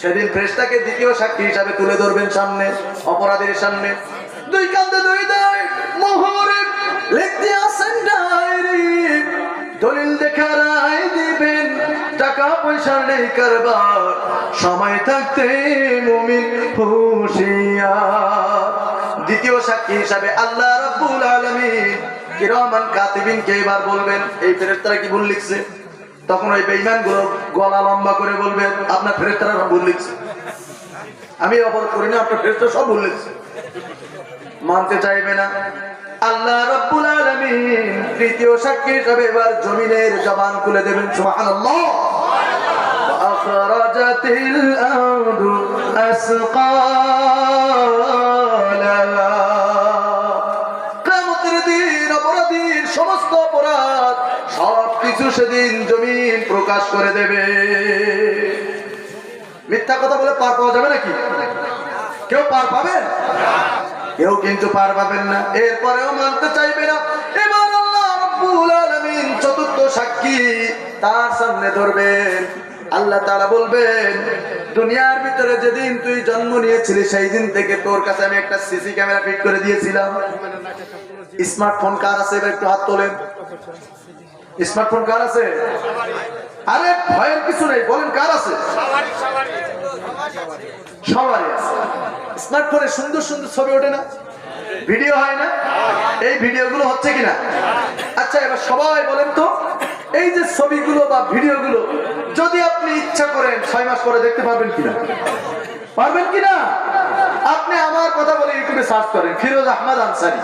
সেদিন ফেরেশতাকে দ্বিতীয় সাক্ষী হিসাবে তুলে ধরবেন সামনে, অপরাধীর সামনে, দুই কান্দে দুই দায় মোহরে লিখতে আছেন ডায়েরি, দলিল দেখা রায় দিবেন, টাকা পয়সা নেই কারবার, সময় থাকতে মুমিন হুঁশিয়ার। দ্বিতীয় সাক্ষী হিসাবে আল্লাহ রাব্বুল আলামিন কিরামান কাতিবিনকে এবার বলবেন, এই ফেরেশতারা কি ভুল লিখছে? তখন ওই বেঈমানগুলো গলা লম্বা করে বলবেন, আপনার ফেরেশতারা ভুল লিখছে, আমি অপরাধ করি না, আপনার ফেরেশতারা সব ভুল লিখছে, মানতে চাইবে না। আল্লাহ রাব্বুল আলামিন তৃতীয় সাক্ষী হিসেবে এবার জমিনের জবান খুলে দেবেন, সুবহানাল্লাহ, আখরাজাতিল আরদু আসকালাহা, কিয়ামতের দিন অপরাধীর সমস্ত অপরাধ সবকিছু সেদিন জমিন প্রকাশ করে দেবে। মিথ্যা কথা বলে পার পাওয়া যাবে নাকি? কেউ পার পাবেন? কেউ কিন্তু পার পাবেন না, এরপরেও মানতে চাইবে না। এবার আল্লাহ রাব্বুল আলামিন চতুর্থ সাক্ষী তার সামনে ধরবেন, আল্লাহ তাআলা বলবেন, দুনিয়ার ভিতরে যেদিন তুই জন্ম নিয়েছিলি সেই দিন থেকে তোর কাছে আমি একটা সিসি ক্যামেরা ফিট করে দিয়েছিলাম। স্মার্টফোন কার আছে? এবার একটু হাত তোলেন। স্মার্টফোন কার আছে? আরে ভয়ের কিছু নেই, বলেন কার আছে? সবারই আছে। স্মার্টফোনে সুন্দর সুন্দর ছবি ওঠে না, ভিডিও হয় না? এই ভিডিওগুলো হচ্ছে কিনা? আচ্ছা এবার সবাই বলেন তো, এই যে ছবিগুলো বা ভিডিওগুলো যদি আপনি ইচ্ছা করেন 6 মাস পরে দেখতে পারবেন কিনা? পারবেন কিনা? আপনি আমার কথা বলে ইউটিউবে সার্চ করেন ফিরোজ আহমদ আনসারী,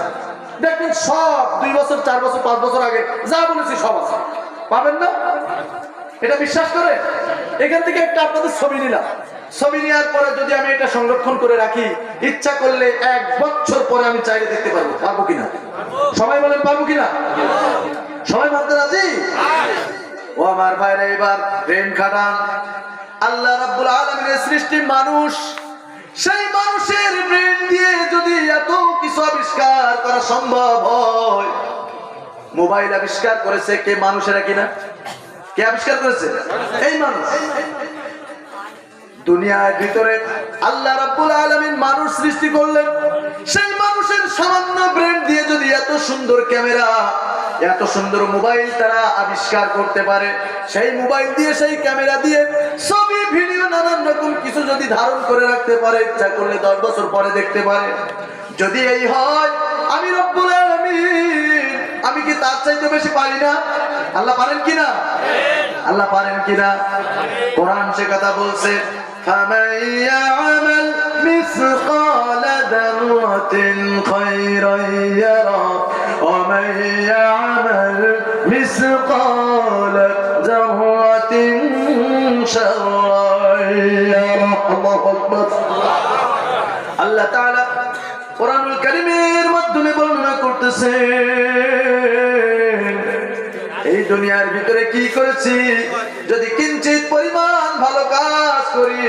দেখবেন সব 2 বছর 4 বছর 5 বছর আগে যা বলেছি সব আছে, পাবেন না? এটা বিশ্বাস করে এখান থেকে একটা আপনাদের ছবি নিলাম, ছবি নেওয়ার পরে যদি আমি এটা সংরক্ষণ করে রাখি, ইচ্ছা করলে 1 বছর পরে আমি চাইলে দেখতে পারবো, পারবো কিনা? সবাই বলেন পারবো কিনা? সবাই মানতে রাজি? ও আমার ভাইরা, এবার ব্রেন খাটান। আল্লাহ রাব্বুল আলামিনের সৃষ্টি মানুষ, সেই মানুষের ব্রেন দিয়ে যদি এত কিছু আবিষ্কার করা সম্ভব হয়, মোবাইল আবিষ্কার করেছে কে? মানুষেরা কিনা? কে আবিষ্কার করেছে? এই মানুষ। দুনিয়ার ভিতরে আল্লাহ রাব্বুল আলামিন মানুষ সৃষ্টি করলেন, সেই মানুষের সামান্য ব্রেন দিয়ে যদি এত সুন্দর ক্যামেরা, এত সুন্দর মোবাইল তারা আবিষ্কার করতে পারে, সেই মোবাইল দিয়ে, সেই ক্যামেরা দিয়ে ছবি ভিডিও নানান রকম কিছু যদি ধারণ করে রাখতে পারে, ইচ্ছা করলে 10 বছর পরে দেখতে পারে, যদি এই হয়, আমি রব্বুল আলামিন আমি কি তার চাইতে বেশি পারি না? আল্লাহ পারেন কিনা? আল্লাহ পারেন কিনা? কোরআন সে কথা বলছে, فَمَن يَعْمَلْ مِثْقَالَ ذَرَّةٍ خَيْرًا يَرَهُ وَمَن يَعْمَلْ مِثْقَالَ ذَرَّةٍ شَرًّا يَرَهُ আল্লাহু আকবার। আল্লাহ তাআলা কোরআনুল কারীমের মাধ্যমে বর্ণনা করতেছেন, এই দুনিয়ার ভিতরে কি করেছি, যদি কিঞ্চিত পরিমাণ ভালো কাজ করি,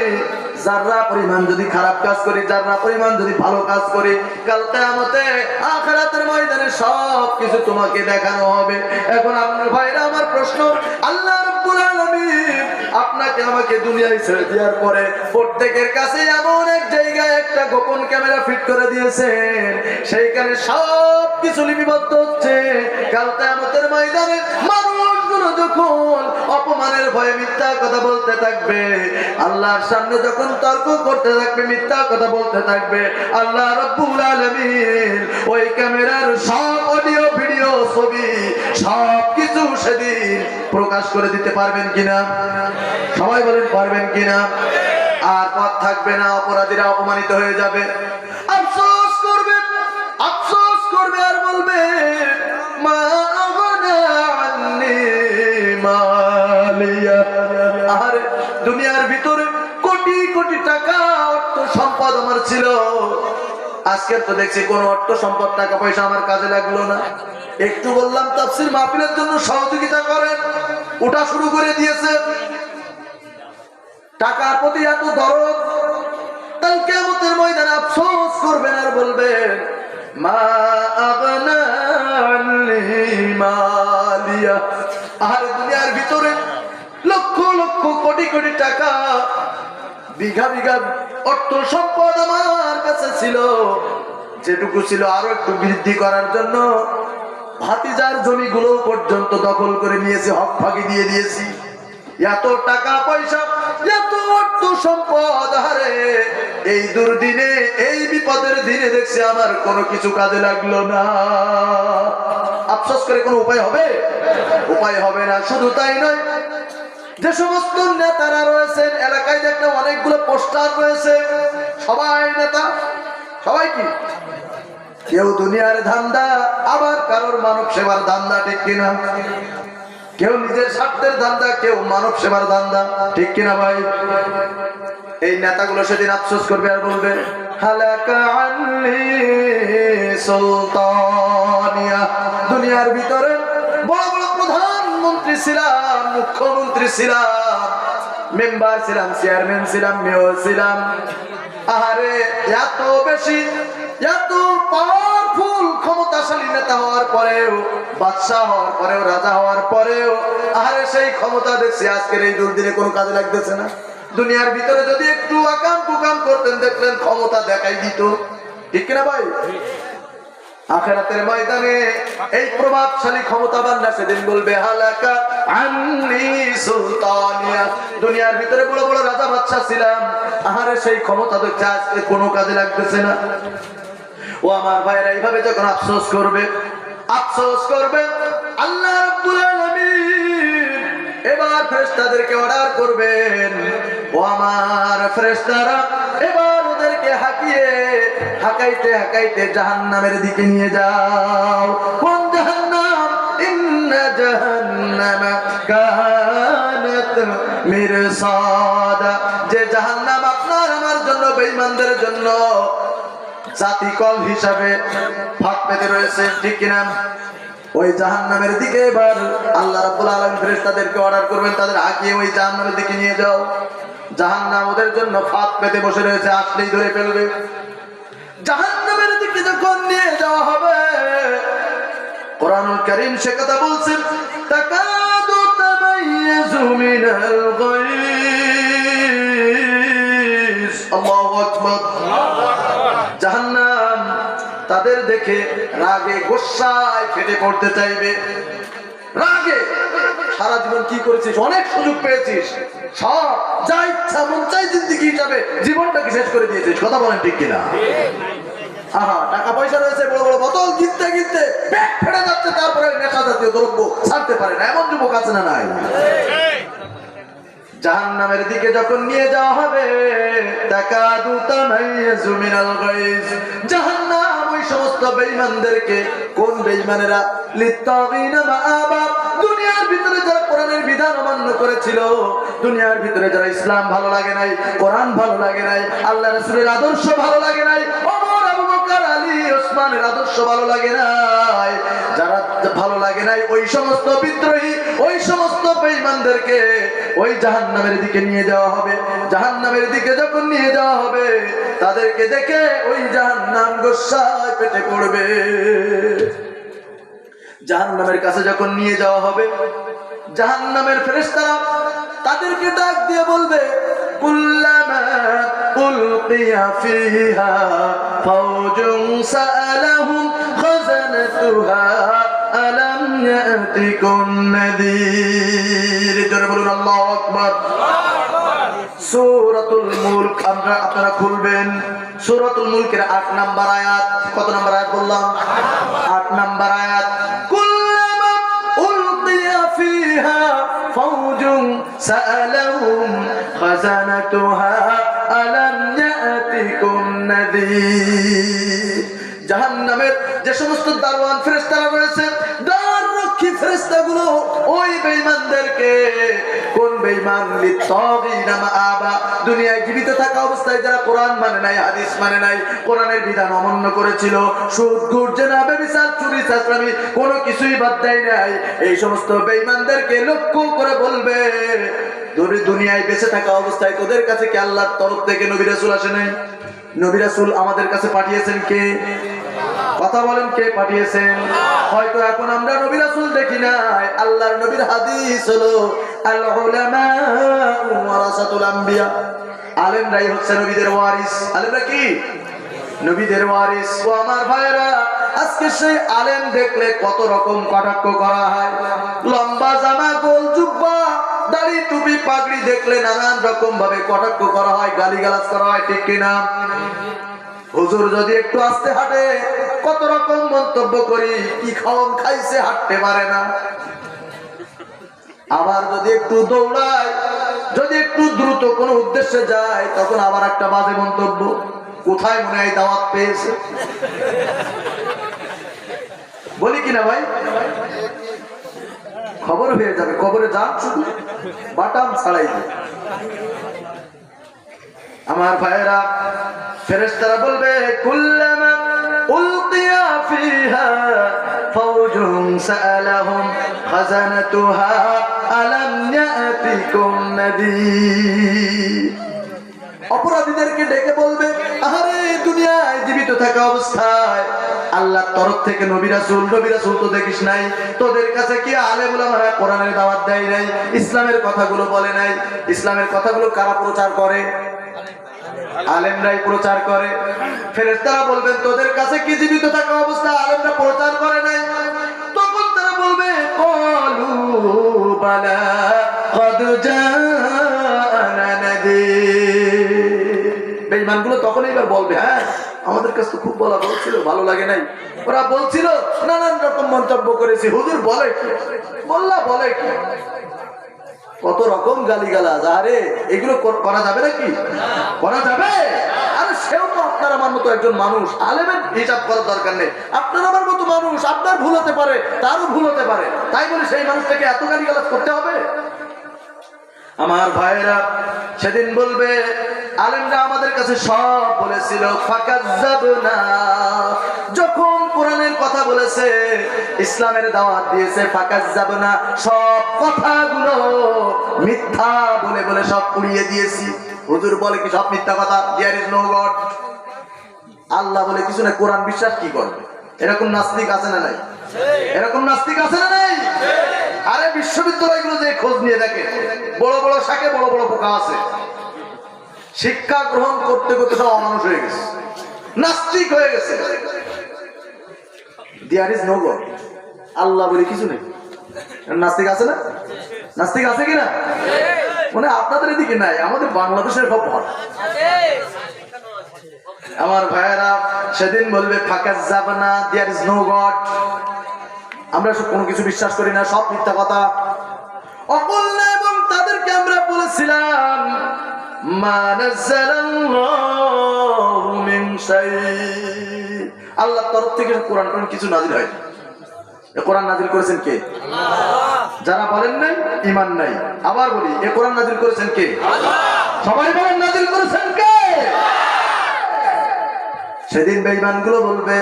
যারা পরিমাণ যদি খারাপ কাজ করি, যারা পরিমাণ যদি ভালো কাজ করি, কাল কিয়ামতে আখিরাতের ময়দানে সব কিছু তোমাকে দেখানো হবে। এখন আপনার ভাইরা, আমার প্রশ্ন, আল্লাহ রাব্বুল আলামিন আপনাকে আমাকে দুনিয়ায় ছেড়ে দেওয়ার পরে প্রত্যেকের কাছে এমন এক জায়গায় একটা গোপন ক্যামেরা ফিট করে দিয়েছেন, সেইখানে সব কিছু লিপিবদ্ধ হচ্ছে। কাল কিয়ামতের ময়দানে মানুষগুলো যখন অপমানের ভয়ে মিথ্যা কথা বলতে থাকবে, আল্লাহর সামনে যখন তর্ক করতে থাকবে, মিথ্যা কথা বলতে থাকবে, আল্লাহ রাব্বুল আলামিন ওই ক্যামেরার সব অডিও ভিডিও ছবি সব কিছু সেদিন প্রকাশ করে দিতে পারবেন কিনা? সবাই বলেন পারবেন কিনা? আর পথ থাকবে না, অপরাধীরা অপমানিত হয়ে যাবে, আফসোস করবে, আফসোস করবে আর বলবে, মা আগনা আন্নি মালিয়া। আর দুনিয়ার ভিতরে কোটি কোটি টাকা অর্থ সম্পদ আমার ছিল, আজকে তো দেখছি কোন অর্থ সম্পদ টাকা পয়সা আমার কাজে লাগলো না। একটু বললাম তাফসীর মাহফিলের জন্য সহযোগিতা করেন, ওটা শুরু করে দিয়েছে। টাকার প্রতি এত দরদ, কাল কিয়ামতের ময়দানে আফসোস করবেন আর বলবেন, মা আগনা আন্নি মালিয়া। আর দুনিয়ার ভিতরে লক্ষ লক্ষ কোটি কোটি টাকা, বিঘা বিঘা অর্থ সম্পদ আমার কাছে ছিল, যেটুকু ছিল আরো একটু বৃদ্ধি করার জন্য ভাতিজার জমিগুলো পর্যন্ত দখল করে নিয়েছি, হক ফাঁকি দিয়ে দিয়েছি। এত টাকা পয়সা, এত অর্থ সম্পদ, আরে এই দুর্দিনে, এই বিপদের দিনে দেখছি আমার কোনো কিছু কাজে লাগলো না। আফসোস করে কোনো উপায় হবে? উপায় হবে না। শুধু তাই নয়, যে সমস্ত নেতারা রয়েছেন এলাকায় দেখলাম অনেকগুলো পোস্টার রয়েছে, সবাই নেতা, সবাই কি, কেউ দুনিয়ার ধান্দা, আবার কারোর মানব সেবার ধান্দা, ঠিক কিনা? কেউ নিজের স্বার্থের ধান্দা, কেউ মানব সেবার ধান্দা, ঠিক কিনা ভাই? এই নেতাগুলো সেদিন আফসোস করবে আর বলবে, হালাকা আন্নি সুলতানিয়া। দুনিয়ার ভিতরে বড় বড় প্রধানমন্ত্রী ছিলাম, মুখ্যমন্ত্রী ছিলাম, মেম্বার ছিলাম, চেয়ারম্যান ছিলাম, মেয়র ছিলাম, আরে এত বেশি, এত পাওয়ারফুল ক্ষমতাশালী নেতা হওয়ার পরেও, বাদশাহ হওয়ার পরেও, রাজা হওয়ার পরেও, আরে সেই ক্ষমতা দেখছি আজকের এই দুর্দিনে কোনো কাজে লাগতেছে না। দুনিয়ার ভিতরে যদি একটু আকাম কুকাম করতেন, দেখলেন ক্ষমতা দেখাই দিত, ঠিক কিনা ভাই? আখিরাতের ময়দানে এই প্রভাবশালী ক্ষমতাবানরা সেদিন বলবে, হালাকা আন্নি সুলতানিয়া। দুনিয়ার ভিতরে বড় বড় রাজা বাদশা ছিলাম, আহারে সেই ক্ষমতা তো আজকে কোনো কাজে লাগতেছে না। ও আমার ভাইরা, এইভাবে যখন আফসোস করবে, আফসোস করবে, আল্লাহ রাব্বুল আলামিন এবার ফেরেশতাদেরকে অর্ডার করবেন, ও আমার ফেরেশতারা এবার ওদেরকে হাঁকাইতে হাঁকাইতে জাহান্নামের দিকে নিয়ে যাও। কোন জাহান্নাম? ইন্না জাহান্নামা কানাত মিরসাদা। যে জাহান্নাম আপনার আমার জন্য, বেঈমানদের জন্য জাতিকল হিসাবে ফাঁক পেতে রয়েছে, ঠিক কিনা? ওই জাহান্নামের দিকে এবার আল্লাহ রাব্বুল আলামিন ফেরেশতাদেরকে অর্ডার করবেন, তাদের হাঁকিয়ে ওই জাহান্নামের দিকে নিয়ে যাও। জাহান্নাম ওদের জন্য ফাঁক পেতে বসে রয়েছে, আসলেই ধরে ফেলবে। জাহান্নামের দিকে যখন নিয়ে যাওয়া হবে, কোরআনুল কারীম সে কথা বলছেন, তাকাদু তামাইয়াজু মিনাল গায়জ। আল্লাহু আকবার। জাহান্নাম তাদের দেখে রাগে গোসায় ফেটে পড়তে চাইবে, রাগে। সারা জীবন কি করেছিস, অনেক সুযোগ পেয়েছিস, সব যা ইচ্ছা মন চাই জিন্দেগি হিসাবে জীবনটাকে শেষ করে দিয়েছিস, কথা বলেন ঠিক কিনা? আহা, টাকা পয়সা রয়েছে, বড় বড় বোতল কিনতে কিনতে পেট ফেটে যাচ্ছে, তারপরে নেশা জাতীয় দ্রব্য ছাড়তে পারে না, এমন যুবক আছে না নাই? জাহান্নামের দিকে যখন নিয়ে যাওয়া হবে, তাকাদু তামাইয়াজু মিনাল গায়জ, জাহান্নাম ওই সমস্ত বেঈমানদেরকে, কোন বেঈমানেরা? লিত্তাগিনা মাআবা, দুনিয়ার ভিতরে যারা কোরআনের বিধান অমান্য করেছিল, দুনিয়ার ভিতরে যারা ইসলাম ভালো লাগে নাই, কোরআন ভালো লাগে নাই, আল্লাহ রাসূলের আদর্শ ভালো লাগে নাই, ওমর, আবু বকর, আলী, ওসমানের আদর্শ ভালো লাগে নাই, যারা ভালো লাগে নাই, ওই সমস্ত বিদ্রোহী, ওই সমস্ত বেঈমানদেরকে ওই জাহান্নামের দিকে নিয়ে যাওয়া হবে। জাহান্নামের দিকে যখন নিয়ে যাওয়া হবে, তাদেরকে দেখে ওই জাহান্নাম গোসায় পেটে পড়বে। জাহান্নামের কাছে যখন নিয়ে যাওয়া হবে, জাহান্নামের ফেরেশতারা তাদেরকে ডাক দিয়ে বলবে, কুল্লামা উলকিয়া ফিহা ফাওজুন সাআলাহুম খাযানাতুহা আলাম ইয়াতিকুম নাযীর। জোরে বলুন আল্লাহু আকবার। সূরাতুল মুলক আপনারা খুলবেন, সূরাতুল মুলকের 8 নাম্বার আয়াত। কত নাম্বার আয়াত বললাম? 8 নাম্বার আয়াত। কুল্লামা উলকিয়া ফিহা ফাওজুন সাআলাহুম খাযানাতুহা আলাম ইয়াতিকুম নাযীর। জাহান্নামের যে সমস্ত দারওয়ান ফেরেশতারা রয়েছে, দ্বাররক্ষী ফেরেশতাগুলো ওই বেঈমানদেরকে, কোন বেঈমান? লিত্তাগিনা মাআবা, দুনিয়ায় জীবিত থাকা অবস্থায় যারা কোরআন মানে নাই, হাদিস মানে নাই, কোরআনের বিধান অমান্য করেছিল, সুদ, ঘুষ, জেনা, ব্যভিচার, চুরি, চাঁচড়ামি কোনো কিছুই বাদ দেয় নাই, এই সমস্ত বেঈমানদেরকে লক্ষ্য করে বলবে, দুনিয়ায় বেঁচে থাকা অবস্থায় তোদের কাছে কি আল্লাহর তরফ থেকে নবী রাসূল আসে নাই? নবী রাসূল আমাদের কাছে পাঠিয়েছেন কে? কথা বলেন, কে পাঠিয়েছেন? হয়তো এখন আমরা নবী রাসূল দেখি নাই। আল্লাহর নবীর হাদিস হলো আল উলামা ওয়ারাসাতুল আম্বিয়া, আলেমরাই হচ্ছে নবীদের ওয়ারিস। আলেমরা কি? নবীদের ওয়ারিস। ও আমার ভাইরা, আজকে সেই আলেম দেখলে কত রকম কটাক্ষ করা হয়, লম্বা জামা, গোল জুব্বা, দাড়ি, টুপি, পাগড়ি দেখলে নানান রকম ভাবে কটাক্ষ করা হয়, গালিগালাজ করা হয়, ঠিক কিনা? হুজুর যদি একটু আস্তে হাঁটে, কত রকম মন্তব্য করি, কি খাওন খাইছে, হাঁটতে পারে না। আবার যদি একটু দৌড়ায়, যদি একটু দ্রুত কোনো উদ্দেশ্যে যায়, তখন আবার একটা বাজে মন্তব্য, কোথায় মনে হয় দাওয়াত পেয়েছে। বলি কিনা ভাই? খবর হয়ে যাবে, কবরে যান শুধু বাটাম ছাড়াই। আমার ভাইয়েরা, ফেরেশতারা বলবে, কুল্লামা উলকিয়া ফিহা ফাওজুন সাআলাহুম খাযানাতুহা আলাম ইয়াতিকুম নাযীর। অপরাধীদেরকে ডেকে বলবে, আরে দুনিয়ায় জীবিত থাকা অবস্থায় আল্লাহর তরফ থেকে নবী রাসূল তো দেখিস নাই, তোদের কাছে কি আলেম উলামারা কোরআনের দাওয়াত দেয় নাই, ইসলামের কথাগুলো বলে নাই? ইসলামের কথাগুলো কারা প্রচার করে? আলেমরাই প্রচার করে। ফেরেশতারা বলবেন, তোদের কাছে কি জীবিত থাকা অবস্থা আলেমরা প্রচার করে নাই? তখন তারা বলবে, ক্বালু বালা ক্বাদ জাআনা নাযীর। বেঈমানগুলো তখন এবার বলবে, হ্যাঁ আমাদের কাছে তো খুব বলা বলছিল, ভালো লাগে নাই, ওরা বলছিল, নানান রকম মন্তব্য করেছি, হুজুর বলে কি, মোল্লা বলে কি, কত রকম গালিগালাজ। আরে এগুলো করা যাবে নাকি? করা যাবে? আরে সেও তো আপনার আমার মতো একজন মানুষ, আলেমের হিসাব করার দরকার নেই। আপনার আমার মতো মানুষ, আপনার ভুল হতে পারে, তারও ভুল হতে পারে, তাই বলে সেই মানুষটাকে এত গালিগালাজ করতে হবে? আমার ভাইয়েরা, সেদিন বলবে, আলেমরা আমাদের কাছে সব বলেছিল, ফাকাজ্জাবনা, যখন কোরআনের কথা বলেছে, ইসলামের দাওয়াত দিয়েছে, ফাকাজ্জাবনা, সব কথাগুলো মিথ্যা বলে বলে সব উড়িয়ে দিয়েছি। হুজুর বলে কি সব মিথ্যা কথা? দেয়ার ইজ নো গড, আল্লাহ বলে কিছু না, কোরআন বিশ্বাস কি করবে? এরকম নাস্তিক আছে না নাই? এরকম নাস্তিক আছে না নাই? আরে বিশ্ববিদ্যালয়গুলো যে খোঁজ নিয়ে দেখে, বড় বড় শাকে বড় বড় পোকা আছে, শিক্ষা গ্রহণ করতে করতে সব অমানুষ হয়ে গেছে, নাস্তিক হয়ে গেছে। দেয়ার ইজ নো গড, আল্লাহ বলে কিছু নেই। নাস্তিক আছে না? নাস্তিক আছে কিনা? মানে আপনাদের এদিকে নাই, আমাদের বাংলাদেশের সব ভালো। আমার ভাইয়েরা, সেদিন বলবে ফাকাজ্জাবনা, দেয়ার ইজ নো গড। আমরা সব কোনো কিছু বিশ্বাস করি না, সব মিথ্যা কথা। অকুলনা, এবং তাদেরকে আমরা বলেছিলাম মা নাযালাল্লাহু মিন শাই, আল্লাহর তরফ থেকে কোরআন কিছু নাযিল হয়। এই কোরআন নাযিল করেছেন কে? আল্লাহ। যারা বলেন নাই ঈমান নাই, আবার বলি এই কোরআন নাযিল করেছেন কে? আল্লাহ। সবাই বলেন নাযিল করেছেন কে? সেদিন বেঈমানগুলো বলবে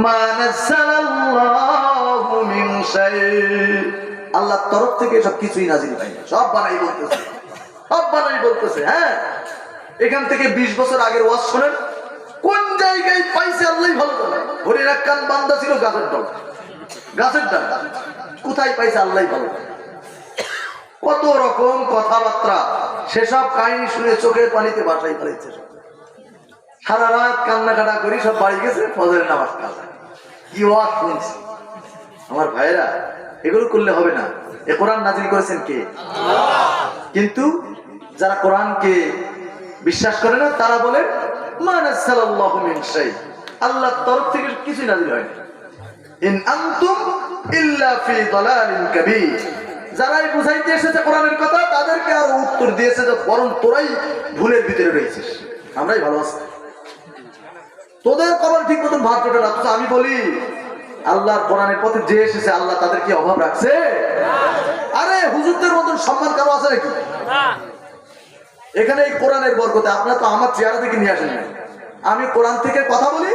মা নাযালাল্লাহু মিন শাই, আল্লাহর তরফ থেকে সব কিছুই নাযিল হয় না, সব বানাই বলতেছে, সব বানাই বলতেছে। হ্যাঁ, এখান থেকে 20 বছর আগের ওয়াজ শুনেন, কোন জায়গায় পাইছে আল্লাহই ভালো জানে। হরির এক কান বান্দা ছিল গাছের ডাল, গাছের ডাল কোথায় পাইছে আল্লাহই ভালো। কত রকম কথাবার্তা, সেসব কাহিনী শুনে চোখের পানিতে বাসায় ফেলেছে। সারা রাত কান্নাকাটা করি, সব বাড়ি গেছে, ফজরের নামাজ কাজা। কি ওয়াজ শুনছি আমার ভাইয়েরা, এগুলো করলে হবে না। এ কোরআন নাযিল করেছেন কে? আল্লাহ। কিন্তু যারা কোরআনকে বিশ্বাস করে না তারা বলে মা নাযালাল্লাহু মিন শাই, আল্লাহর তরফ থেকে কিছু নাযিল হয় না। ইন আনতুম ইল্লা ফি দালালিন কাবীর, যারাই বুঝাইতে এসেছে কোরআনের কথা তাদেরকে আর উত্তর দিয়েছে যে বরং তোরাই ভুলের ভিতরে রয়েছিস, আমরাই ভালো আছি, তোদের কবর ঠিক মতন ভাত জোটে না। আমি বলি আল্লাহর কোরআনের পথে যে এসেছে আল্লাহ তাদের কি অভাব রাখছে? আরে হুজুরদের মতন সম্মান কারো আছে নাকি? এখানে এই কোরআনের বরকতে আপনারা তো আমার চেহারা থেকে নিয়ে আসেন না, আমি কোরআন থেকে কথা বলি,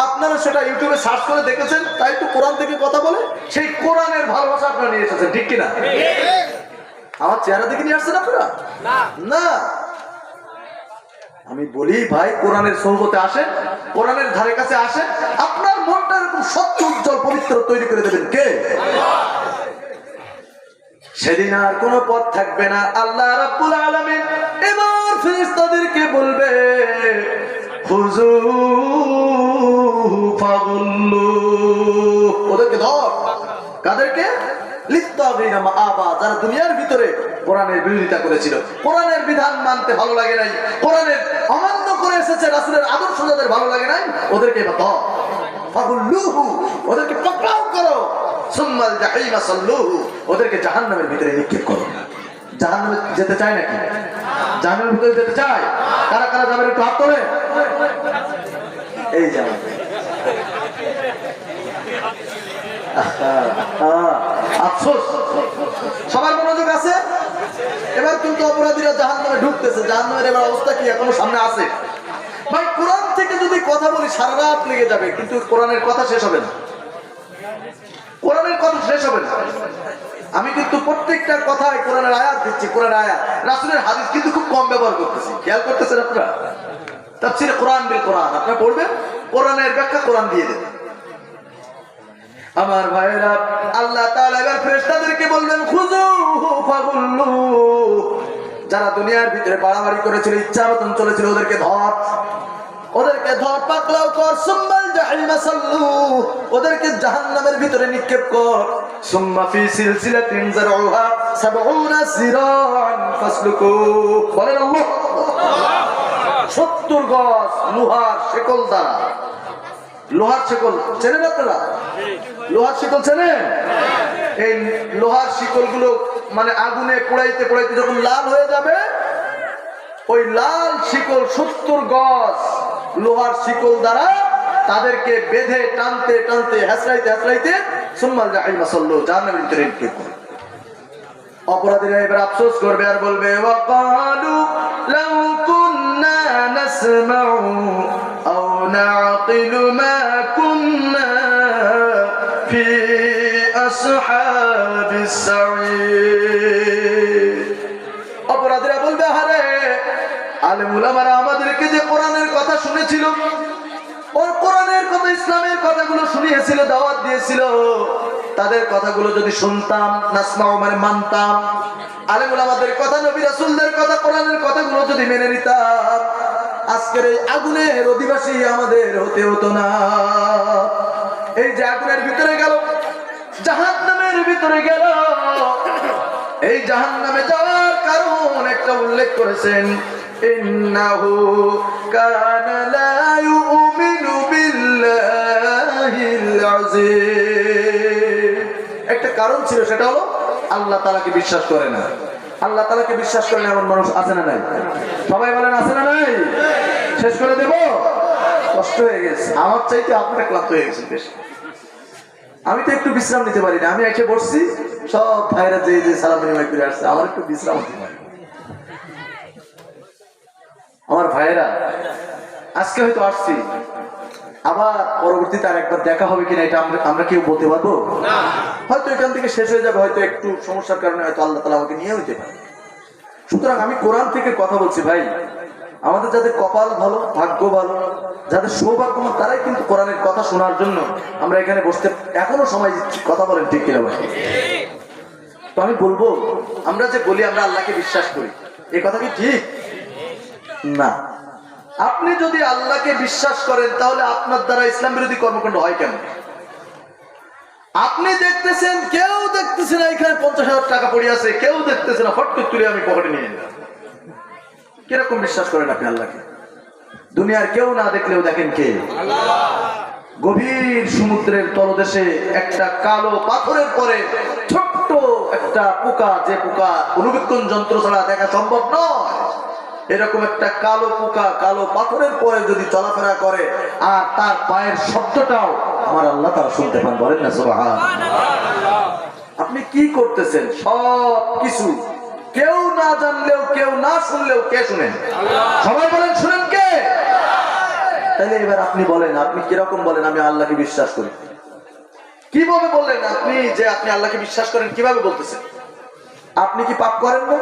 আপনারা সেটা ইউটিউবে সার্চ করে দেখেছেন, তাই তো কোরআন থেকে কথা বলে সেই কোরআনের ভালোবাসা আপনারা নিয়ে এসেছেন, ঠিক কিনা? আমার চেহারা থেকে নিয়ে আসছেন আপনারা না। আমি বলি ভাই কোরআনের সোহবতে আসেন, কোরআনের ধারে কাছে আসেন, আপনার মনটা এরকম সত্য উজ্জ্বল পবিত্র তৈরি করে দেবেন কে? সেদিন আর কোন পথ থাকবে না। আল্লাহ রাব্বুল আলামিন এবার ফেরেশতাদেরকে বলবে খুযু ফাগুল্লু, ওদেরকে ধর। কাদেরকে? লিত্তাগিনা মাআবা, যারা দুনিয়ার ভিতরে কোরআনের বিরোধিতা করেছিল, কোরআনের বিধান মানতে ভালো লাগে নাই, কোরআনের অমান্য করে এসেছে, রাসূলের আদর্শ যাদের ভালো লাগে নাই, ওদেরকে এবার ধর। ফাগুল্লুহু, ওদেরকে পাকড়াও করো। সুম্মাল জাহিমা সাল্লুহু, ওদেরকে জাহান্নামের ভিতরে নিক্ষেপ করো। জাহান্নামে যেতে চায় নাকি? জাহান্নামের ভিতরে যেতে চায়? কারা কারা যাবেন একটু হাত তোলেন। এই যেমন আফসোস, সবার মনোযোগ আছে। এবার কিন্তু অপরাধীরা জাহান্নামে ঢুকতেছে, জাহান্নামের এবার অবস্থা কি এখনো সামনে আছে। ভাই কোরআন থেকে যদি কথা বলি সারা রাত লেগে যাবে, কিন্তু কোরআনের কথা শেষ হবে না, কোরআনের কথা শেষ হবে না। আমি কিন্তু প্রত্যেকটা কথায় কোরআনের আয়াত দিচ্ছি, কোরআনের আয়াত, রাসূলের হাদিস কিন্তু খুব কম ব্যবহার করতেছি, খেয়াল করতেছেন আপনারা? তাফসীরে কোরআন বিল কোরআন আপনারা পড়বেন, কোরআনের ব্যাখ্যা কোরআন দিয়ে দেবেন। আমার ভাইরা, আল্লাহ তাআলা এবার ফেরেশতাদেরকে বলবেন খুযুহু ফাগুল্লু, যারা দুনিয়ার ভিতরে বাড়াবাড়ি করেছিল, ইচ্ছা মতন চলেছিল, ওদেরকে ধর, ওদেরকে ধর, পাকড়াও কর। সুম্মাল জাহিমা সাল্লু, ওদেরকে জাহান্নামের ভিতরে নিক্ষেপ কর। সুম্মা ফি সিলসিলাতিন যারউহা ৭০ যিরান ফাসলুকু, বলেন আল্লাহ। ৭০ গজ লোহার শেকল দ্বারা, লোহার শেকল চেনেন আপনারা? লোহার শিকল চেনেন? এই লোহার শিকল গুলো মানে আগুনে পোড়াইতে পোড়াইতে যখন লাল হয়ে যাবে, ওই লাল শিকল ৭০ গজ লোহার শিকল দ্বারা তাদেরকে বেঁধে টানতে টানতে হেসরাইতে হেসরাইতে সুম্মাল জাহিমা সাল্লু, জাহান্নামের ভিতরে নিক্ষেপ করে। অপরাধীরা এবার আফসোস করবে আর বলবে ওয়াকালু লাউ কুন্না নাসমাউ আও নাআকিলু মা কুন্না ফি আসহাবিস সাঈর। অপরাধীরা বলবে আরে আলেম উলামারা আমাদেরকে যে কোরআনের কথা শুনেছিল, ওই কোরআনের কথা, ইসলামের কথাগুলো শুনিয়েছিল, দাওয়াত দিয়েছিল, তাদের কথাগুলো যদি শুনতাম, নাসমাউ মানে মানতাম, আলেম উলামাদের কথা, নবী রাসূলদের কথা, কোরআনের কথাগুলো যদি মেনে নিতাম, আজকের এই আগুনের অধিবাসী আমাদের হতে হতো না। এই যে আগুনের ভিতরে গেল, জাহান্নামের ভিতরে গেল, এই জাহান্নামে যাওয়ার কারণ একটা উল্লেখ করেছেন, ইন্নাহু কানা লা ইউমিনু বিল্লাহিল আযীম। কারণ ছিল, সেটা হলো আল্লাহ তাআলাকে বিশ্বাস করে না। আল্লাহ তাআলাকে বিশ্বাস করে না এমন মানুষ আছে না নাই? সবাই বলেন আছে না নাই? শেষ করে দেব? কষ্ট হয়ে গেছে, আমার চাইতে আপনারা ক্লান্ত হয়ে গেছেন বেশ। আমি তো একটু বিশ্রাম নিতে পারি না। আমি এসে বসছি, সব ভাইরা যে যে সালাম বিনিময় করে আসছে, আমার একটু বিশ্রাম হতে পারি। আমার ভাইরা আজকে হয়তো আসছি, আবার পরবর্তীতে আর একবার দেখা হবে কিনা এটা আমরা কেউ বলতে পারবো না। হয়তো এখান থেকে শেষ হয়ে যাবে, হয়তো একটু সমস্যার কারণে হয়তো আল্লাহ তাআলা আমাকে নিয়ে হইতে পারে। সুতরাং আমি কোরআন থেকে কথা বলছি ভাই। আমাদের যাদের কপাল ভালো, ভাগ্য ভালো, যাদের সৌভাগ্যবান, তারাই কিন্তু কোরআনের কথা শোনার জন্য আমরা এখানে বসতে এখনো সময় দিচ্ছি। কথা বলেন ঠিক কিনা ভাই? তো আমি বলবো, আমরা যে বলি আমরা আল্লাহকে বিশ্বাস করি, এই কথা কি ঠিক না? আপনি যদি আল্লাহকে বিশ্বাস করেন তাহলে আপনার দ্বারা ইসলাম বিরোধী কর্মকাণ্ড হয় কেন? আপনি দেখতেছেন, কেউ দেখতেছে না এখানে 50,000 টাকা পড়ে আছে, কেউ দেখতেছে না, ফট করে তুলে আমি পকেটে নিয়ে নিলাম। কিরকম বিশ্বাস করেন আপনি আল্লাহকে? দুনিয়ার কেউ না দেখলেও দেখেন কে? আল্লাহ। গভীর সমুদ্রের তলদেশে একটা কালো পাথরের পরে ছোট্ট একটা পোকা, যে পোকা অনুবীক্ষণ যন্ত্র ছাড়া দেখা সম্ভব নয়, এরকম একটা কালো পোকা কালো পাথরের পরে যদি চলাফেরা করে, আর তার পায়ের শব্দটাও আমার আল্লাহ তাআলা শুনতে পান। বলেন না সুবহানাল্লাহ। আপনি কি করতেছেন? সব কিছু কেউ না জানলেও, কেউ না শুনলেও কে শুনেন? সবাই বলেন শুনেন কে? তাহলে এবার আপনি বলেন, আপনি কিরকম বলেন আমি আল্লাহকে বিশ্বাস করি? কিভাবে বললেন আপনি যে আপনি আল্লাহকে বিশ্বাস করেন? কিভাবে বলতেছেন? আপনি কি পাপ করেন না?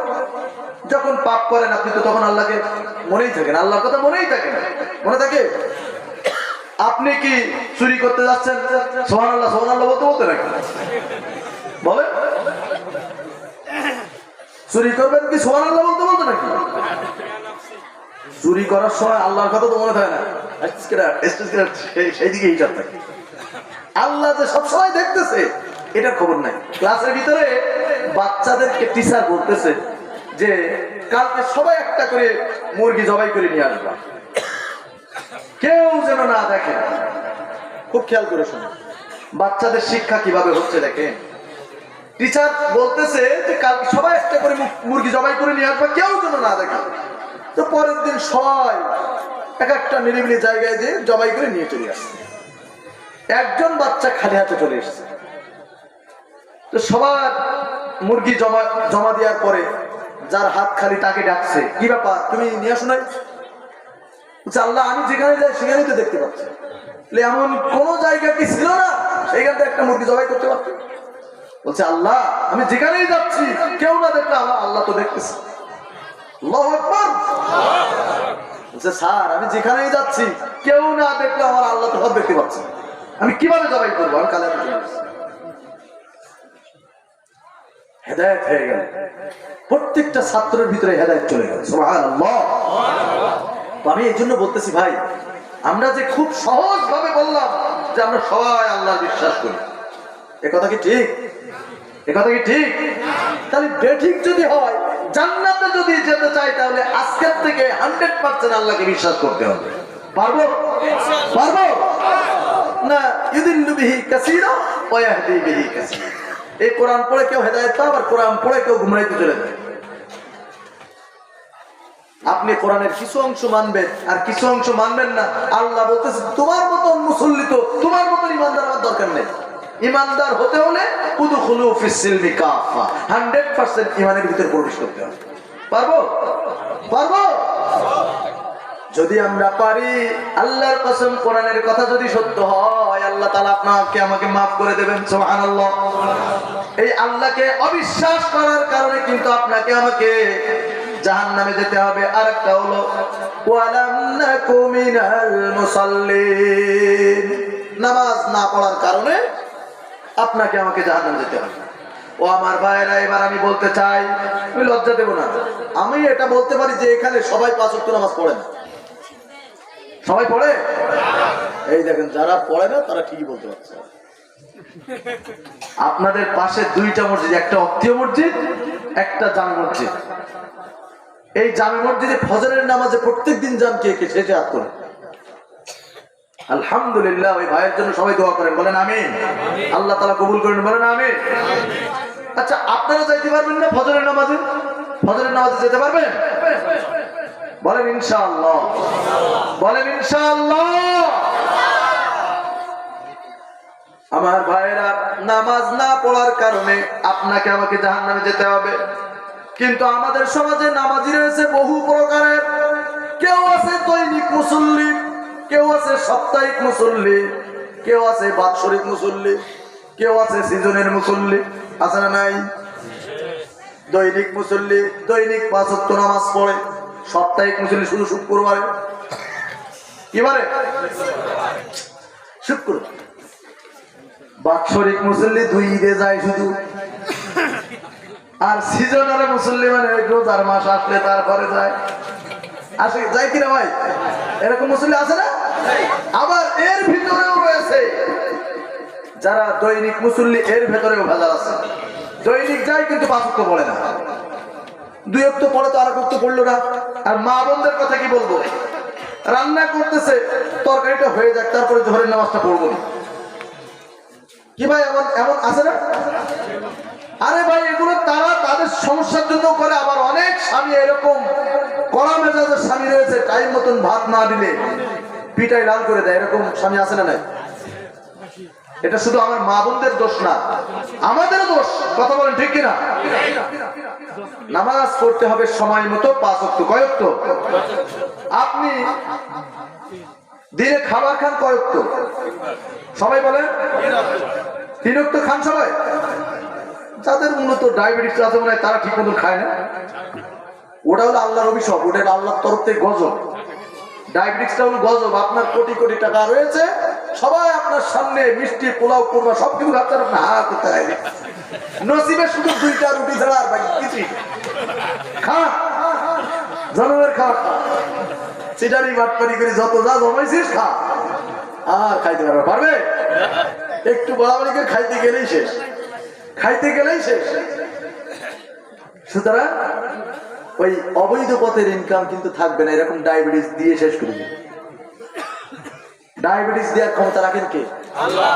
যখন পাপ করেন আপনি তো তখন আল্লাহকে মনেই থাকেন, আল্লাহর কথা মনেই থাকে না, মনে থাকে? আপনি কি চুরি করতে যাচ্ছেন, সুবহানাল্লাহ সুবহানাল্লাহ বলতে বলতে নাকি? বলেন, চুরি করবেন কি সুবহানাল্লাহ বলতে বলতে নাকি? চুরি করার সময় আল্লাহর কথা তো মনে থাকে না, সেই দিকে হিসাব থাকে। আল্লাহ যে সবসময় দেখতেছে এটার খবর নাই। ক্লাসের ভিতরে বাচ্চাদেরকে টিচার বলতেছে যে কালকে সবাই একটা করে মুরগি জবাই করে নিয়ে আসবা, কেউ যেন না দেখে। খুব খেয়াল করে শুনুন, বাচ্চাদের শিক্ষা কিভাবে হচ্ছে দেখেন। টিচার বলতেছে যে কালকে সবাই একটা করে মুরগি জবাই করে নিয়ে আসবা, কেউ যেন না দেখে। তো পরের দিন সবাই এক একটা নিরিবিলি জায়গায় যে জবাই করে নিয়ে চলে আসছে। একজন বাচ্চা খালি হাতে চলে এসছে। তো সবার মুরগি জমা দেওয়ার পরে যার হাত খালি তাকে ডাকছে, কি ব্যাপার তুমি নিয়ে আসো নাই? আল্লাহ, আমি যেখানে যাই সেখানেই তো দেখতে পাচ্ছি, এমন কোন জায়গা কি ছিল না সেইখান থেকে একটা মুরগি জবাই করতে পারতো? বলছে আল্লাহ, আমি যেখানেই যাচ্ছি কেউ না দেখলে আমার আল্লাহ তো দেখতেছে। আল্লাহু আকবার। বলছে স্যার, আমি যেখানেই যাচ্ছি কেউ না দেখলে আমার আল্লাহ তো দেখতে পাচ্ছে, আমি কিভাবে জবাই করবো? আমি কালে হেদায়েত হয়ে গেল, প্রত্যেকটা ছাত্রের ভিতরে হেদায়েত চলে গেল। সুবহানাল্লাহ। আমি এই জন্য বলতেছি ভাই, আমরা যে খুব সহজ ভাবে বললাম যে আমরা সবাই আল্লাহ বিশ্বাস করি, এ কথা কি ঠিক? এ কথা কি ঠিক? তাহলে বেঠিক যদি হয়, জান্নাতে যদি যেতে চাই, তাহলে আজকের থেকে 100% আল্লাহকে বিশ্বাস করতে হবে। পারবো? পারবো না? ইউদিল্লু বিহি কাসীরা ওয়া ইয়াহদি বিহি কাসীরা। এই কোরআন পড়ে কেউ হেদায়েত পায়, আর কোরআন পড়ে কেউ গুমরাহিতে চলে যায়। আপনি কোরআনের কিছু অংশ মানবেন আর কিছু অংশ মানবেন না। আল্লাহ বলতেছে তোমার মতন মুসল্লি তো, তোমার মতন ইমানদার আমার দরকার নেই। ইমানদার হতে হলে উদখুলু ফিস সিলমি কাফা, 100% ইমানের ভিতরে প্রবেশ করতে হবে। পারবো? পারবো? যদি আমরা পারি, আল্লাহর কসম কোরআনের কথা যদি সত্য হয়, আল্লাহ তাআলা আপনাকে আমাকে maaf করে দেবেন। সুবহানাল্লাহ। এই আল্লাহকে অবিশ্বাস করার কারণে কিন্তু আপনাকে আমাকে জাহান্নামে যেতে হবে। আরেকটা হলো ওয়ালাম নাকু মিনাল মুসাল্লিন, নামাজ না পড়ার কারণে আপনাকে আমাকে জাহান্নামে যেতে হবে। ও আমার ভাইরা, এবার আমি বলতে চাই, আমি লজ্জা দেব না, আমি এটা বলতে পারি যে এখানে সবাই 5 ওয়াক্ত নামাজ পড়ে না। সবাই পড়ে? এই দেখেন, যারা পড়ে না তারা ঠিকই বলতে পারছে। আপনাদের পাশে 2টা মসজিদ, একটা অক্তীয় মসজিদ, একটা জামে মসজিদ। এই জামে মসজিদে ফজরের নামাজে প্রত্যেকদিন যান কে কে? সেটা হাত করে। আলহামদুলিল্লাহ। ওই ভাইয়ের জন্য সবাই দোয়া করেন, বলেন আমিন। আল্লাহ তাআলা কবুল করেন, বলেন আমিন। আচ্ছা, আপনারা যাইতে পারবেন না ফজরের নামাজে? ফজরের নামাজে যেতে পারবেন? বলেন ইনশাআল্লাহ, বলেন ইনশাআল্লাহ। আমার ভাইয়েরা, নামাজ না পড়ার কারণে আপনাকে আমাকে জাহান্নামে যেতে হবে। কিন্তু আমাদের সমাজে নামাজি রয়েছে বহু প্রকারের। কেউ আছে দৈনিক মুসল্লি, কেউ আছে সাপ্তাহিক মুসল্লি, কেউ আছে বাৎসরিক মুসল্লি, কেউ আছে সিজনের মুসল্লি। আছে না নাই? দৈনিক মুসল্লি দৈনিক 5 ওয়াক্ত নামাজ পড়ে, সাপ্তাহিক মুসল্লি শুধু শুক্রবারে। কি বারে? শুক্রবার। বাৎসরিক মুসল্লি 2 ঈদে যায় শুধু। আর সিজনাল মুসল্লি মানে রোজার মাস আসলে তারপরে যায়। আসে যায় কিনা ভাই? এরকম মুসল্লি আছে না? আবার এর ভিতরেও রয়েছে যারা দৈনিক মুসল্লি, এর ভেতরেও ভেজাল আছে। দৈনিক যায় কিন্তু 5 ওয়াক্ত পড়ে না, 2 ওয়াক্ত পড়ে তো আর 1 ওয়াক্ত পড়লো না। আর মা বোনদের কথা কি বলবো? রান্না করতেছে, তরকারিটা হয়ে যাক, তারপরে জোহরের নামাজটা পড়বো। কি ভাই এমন এমন আছে না? আরে ভাই, এগুলো তারা তাদের সমস্যার জন্য করে। আবার অনেক স্বামী এরকম কড়া মেজাজের স্বামী রয়েছে, টাইম মতন ভাত না দিলে পিটাই লাল করে দেয়। এরকম স্বামী আছে না নাই? এটা শুধু আমার মা বোনদের দোষ না, আমাদেরও দোষ। কথা বলেন ঠিক কিনা? নামাজ পড়তে হবে সময় মতো 5 ওয়াক্ত। কয় ওয়াক্ত? আপনি দিনে খাবার খান কয় ওয়াক্ত? সবাই বলেন 3 ওয়াক্ত খান সবাই। যাদের মূলত ডায়াবেটিস আছে মনে হয় তারা ঠিক মতো খায় না। ওটা হলো আল্লাহর অভিশাপ, ওটা আল্লাহর তরফ থেকে গজব। ডায়াবেটিসটা হলো গজব। আপনার কোটি কোটি টাকা রয়েছে, সবাই আপনার সামনে মিষ্টি পোলাও করবা সবকিছু খাচ্ছেন, আপনি হা করতে হয়। নসিবে শুধু 2টা রুটি ছাড়া আর বাকি কিছুই খা, জনমের খাওয়া খা, চিটারি বাটপারি করে যত যা জমাইছিস খা, আর খাইতে পারবে? একটু বাড়াবাড়ি করে খাইতে গেলেই শেষ, খাইতে গেলেই শেষ। সুতরাং ওই অবৈধ পথের ইনকাম কিন্তু থাকবে না। এরকম ডায়াবেটিস দিয়ে শেষ করে দিবে। ডায়াবেটিস দেওয়ার ক্ষমতা রাখেন কে? আল্লাহ।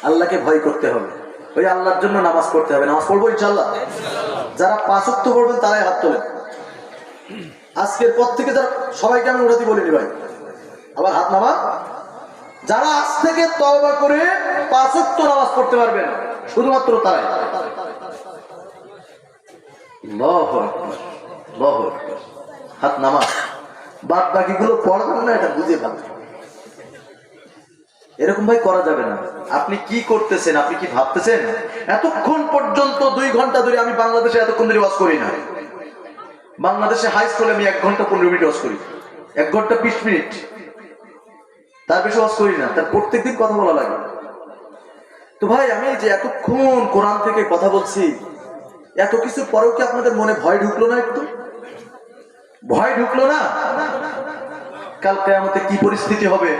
আল্লাহকে ভয় করতে হবে, ওই আল্লাহর জন্য নামাজ পড়তে হবে। নামাজ পড়বো ইনশাআল্লাহ। যারা 5 ওয়াক্ত পড়বেন তারাই হাত তোলেন। আজকের পর থেকে যারা, সবাইকে আমি উঠাতে বলিনি ভাই, আবার হাত নামা। যারা আজ থেকে তওবা করে 5 ওয়াক্ত নামাজ পড়তে পারবেন, শুধুমাত্র তারাই। আল্লাহু আকবার, আল্লাহু আকবার। হাত নামা। বাদ বাকিগুলো পড়বেন না, এটা বুঝে ভালো। এরকম ভাই করা যাবে না। আপনি কি করতেছেন, আপনি কি ভাবতেছেন? এতক্ষণ পর্যন্ত 2 ঘন্টা ধরে আমি বাংলাদেশে এতক্ষণ ধরে ওয়াজ করি না। বাংলাদেশে হাই স্কুলে আমি 1 ঘন্টা 15 মিনিট ওয়াজ করি, 1 ঘন্টা 20 মিনিট, তার বেশি ওয়াজ করি না। তার প্রত্যেকদিন কথা বলা লাগে। তো ভাই, আমি যে এতক্ষণ কোরআন থেকে কথা বলছি, এত কিছুর পরেও কি আপনাদের মনে ভয় ঢুকলো না? একটু ভয় ঢুকলো না? কাল কিয়ামতে কি পরিস্থিতি হবে,